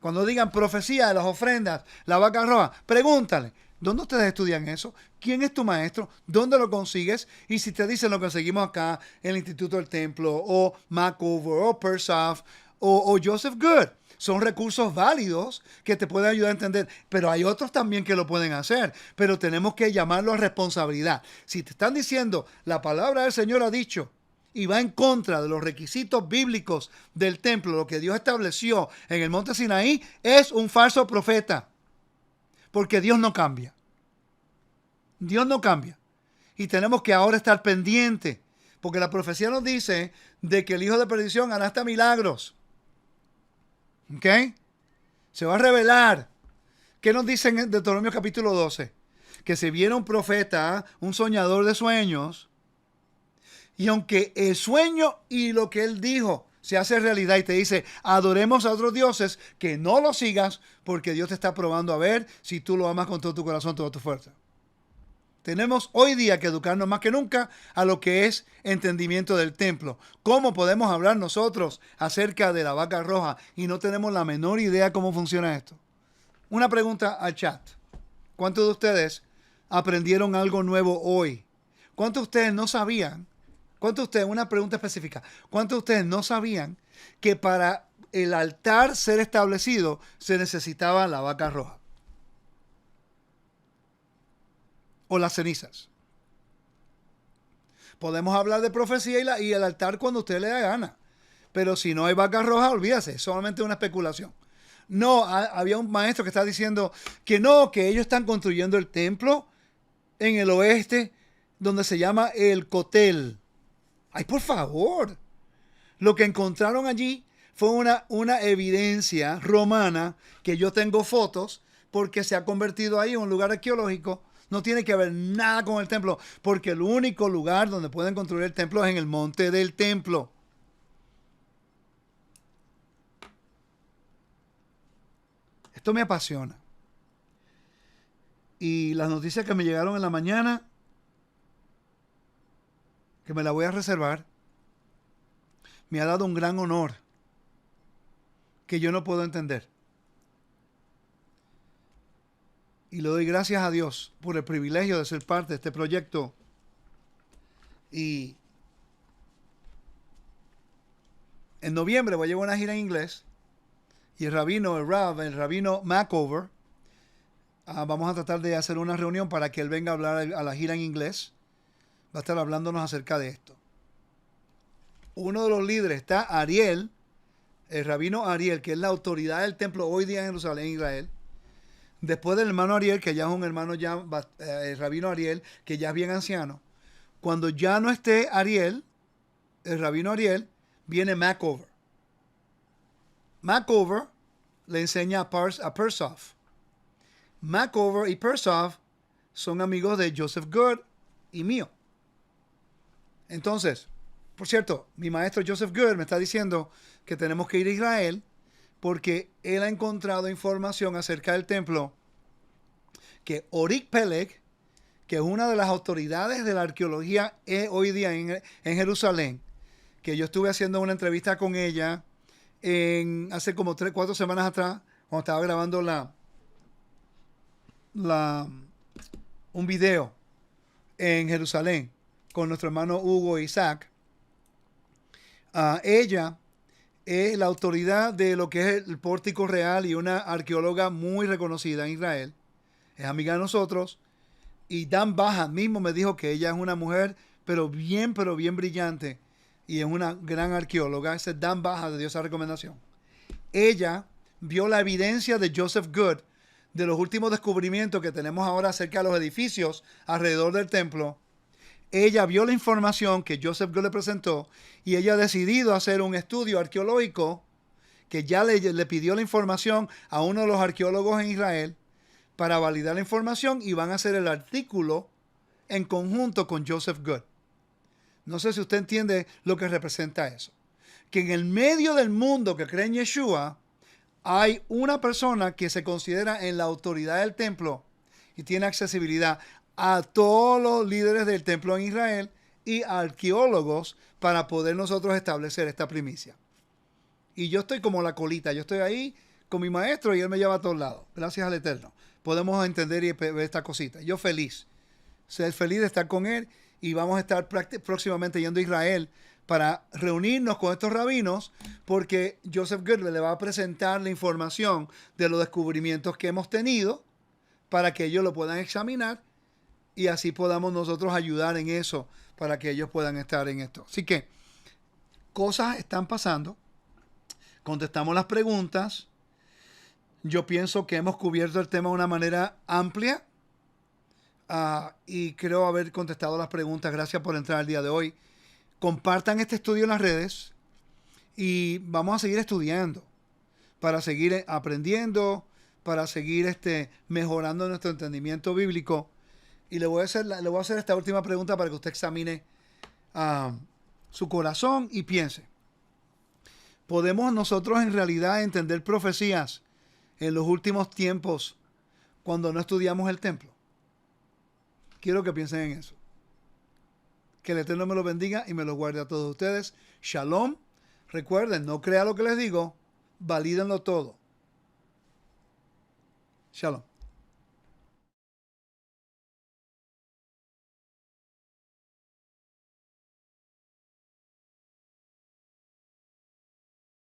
Cuando digan profecía de las ofrendas, la vaca roja, pregúntale. ¿Dónde ustedes estudian eso? ¿Quién es tu maestro? ¿Dónde lo consigues? Y si te dicen lo conseguimos acá en el Instituto del Templo o Macover o Persaf o Joseph Good. Son recursos válidos que te pueden ayudar a entender. Pero hay otros también que lo pueden hacer. Pero tenemos que llamarlo a responsabilidad. Si te están diciendo la palabra del Señor ha dicho y va en contra de los requisitos bíblicos del templo, lo que Dios estableció en el monte Sinaí, es un falso profeta. Porque Dios no cambia. Dios no cambia. Y tenemos que ahora estar pendientes. Porque la profecía nos dice de que el hijo de perdición hará hasta milagros. ¿Ok? Se va a revelar. ¿Qué nos dice en Deuteronomio capítulo 12? Que se viene un profeta, un soñador de sueños. Y aunque el sueño y lo que él dijo se hace realidad y te dice, adoremos a otros dioses, que no los sigas porque Dios te está probando a ver si tú lo amas con todo tu corazón, toda tu fuerza. Tenemos hoy día que educarnos más que nunca a lo que es entendimiento del templo. ¿Cómo podemos hablar nosotros acerca de la vaca roja y no tenemos la menor idea cómo funciona esto? Una pregunta al chat. ¿Cuántos de ustedes aprendieron algo nuevo hoy? ¿Cuántos de ustedes no sabían? ¿Cuántos de ustedes, una pregunta específica, cuántos de ustedes no sabían que para el altar ser establecido se necesitaba la vaca roja? O las cenizas. Podemos hablar de profecía y el altar cuando a usted le da gana. Pero si no hay vaca roja, olvídase, es solamente una especulación. No, había un maestro que está diciendo que no, que ellos están construyendo el templo en el oeste, donde se llama el Cotel. ¡Ay, por favor! Lo que encontraron allí fue una evidencia romana, que yo tengo fotos, porque se ha convertido ahí en un lugar arqueológico. No tiene que ver nada con el templo, porque el único lugar donde pueden construir el templo es en el monte del templo. Esto me apasiona. Y las noticias que me llegaron en la mañana, que me la voy a reservar, me ha dado un gran honor que yo no puedo entender. Y le doy gracias a Dios por el privilegio de ser parte de este proyecto. Y en noviembre voy a llevar una gira en inglés. Y el rabino Macover, vamos a tratar de hacer una reunión para que él venga a hablar a la gira en inglés. Va a estar hablándonos acerca de esto. Uno de los líderes está Ariel, el rabino Ariel, que es la autoridad del templo hoy día en Jerusalén, Israel. Después del hermano Ariel, que ya es un hermano ya, el rabino Ariel, que ya es bien anciano. Cuando ya no esté Ariel, el rabino Ariel, viene Macover. Macover le enseña a Persoff. Macover y Persoff son amigos de Joseph Good y mío. Entonces, por cierto, mi maestro Joseph Good me está diciendo que tenemos que ir a Israel porque él ha encontrado información acerca del templo que Orik Peleg, que es una de las autoridades de la arqueología hoy día en Jerusalén, que yo estuve haciendo una entrevista con ella hace como 3-4 semanas atrás, cuando estaba grabando un video en Jerusalén con nuestro hermano Hugo e Isaac. Ella es la autoridad de lo que es el Pórtico Real y una arqueóloga muy reconocida en Israel. Es amiga de nosotros. Y Dan Baja mismo me dijo que ella es una mujer, pero bien brillante. Y es una gran arqueóloga. Ese es Dan Baja, de dio esa recomendación. Ella vio la evidencia de Joseph Good, de los últimos descubrimientos que tenemos ahora acerca de los edificios alrededor del templo. Ella vio la información que Joseph Good le presentó y ella ha decidido hacer un estudio arqueológico que ya le pidió la información a uno de los arqueólogos en Israel para validar la información y van a hacer el artículo en conjunto con Joseph Good. No sé si usted entiende lo que representa eso. Que en el medio del mundo que cree en Yeshua hay una persona que se considera en la autoridad del templo y tiene accesibilidad a todos los líderes del templo en Israel y arqueólogos para poder nosotros establecer esta primicia. Y yo estoy como la colita, yo estoy ahí con mi maestro y él me lleva a todos lados. Gracias al Eterno. Podemos entender y ver esta cosita. Yo feliz. Ser feliz de estar con él y vamos a estar próximamente yendo a Israel para reunirnos con estos rabinos porque Joseph Good le va a presentar la información de los descubrimientos que hemos tenido para que ellos lo puedan examinar y así podamos nosotros ayudar en eso para que ellos puedan estar en esto. Así que cosas están pasando. Contestamos las preguntas. Yo pienso que hemos cubierto el tema de una manera amplia y creo haber contestado las preguntas. Gracias por entrar el día de hoy. Compartan este estudio en las redes y vamos a seguir estudiando para seguir aprendiendo, para seguir mejorando nuestro entendimiento bíblico. Y le voy a hacer esta última pregunta para que usted examine su corazón y piense. ¿Podemos nosotros en realidad entender profecías en los últimos tiempos cuando no estudiamos el templo? Quiero que piensen en eso. Que el Eterno me lo bendiga y me lo guarde a todos ustedes. Shalom. Recuerden, no crea lo que les digo, valídenlo todo. Shalom.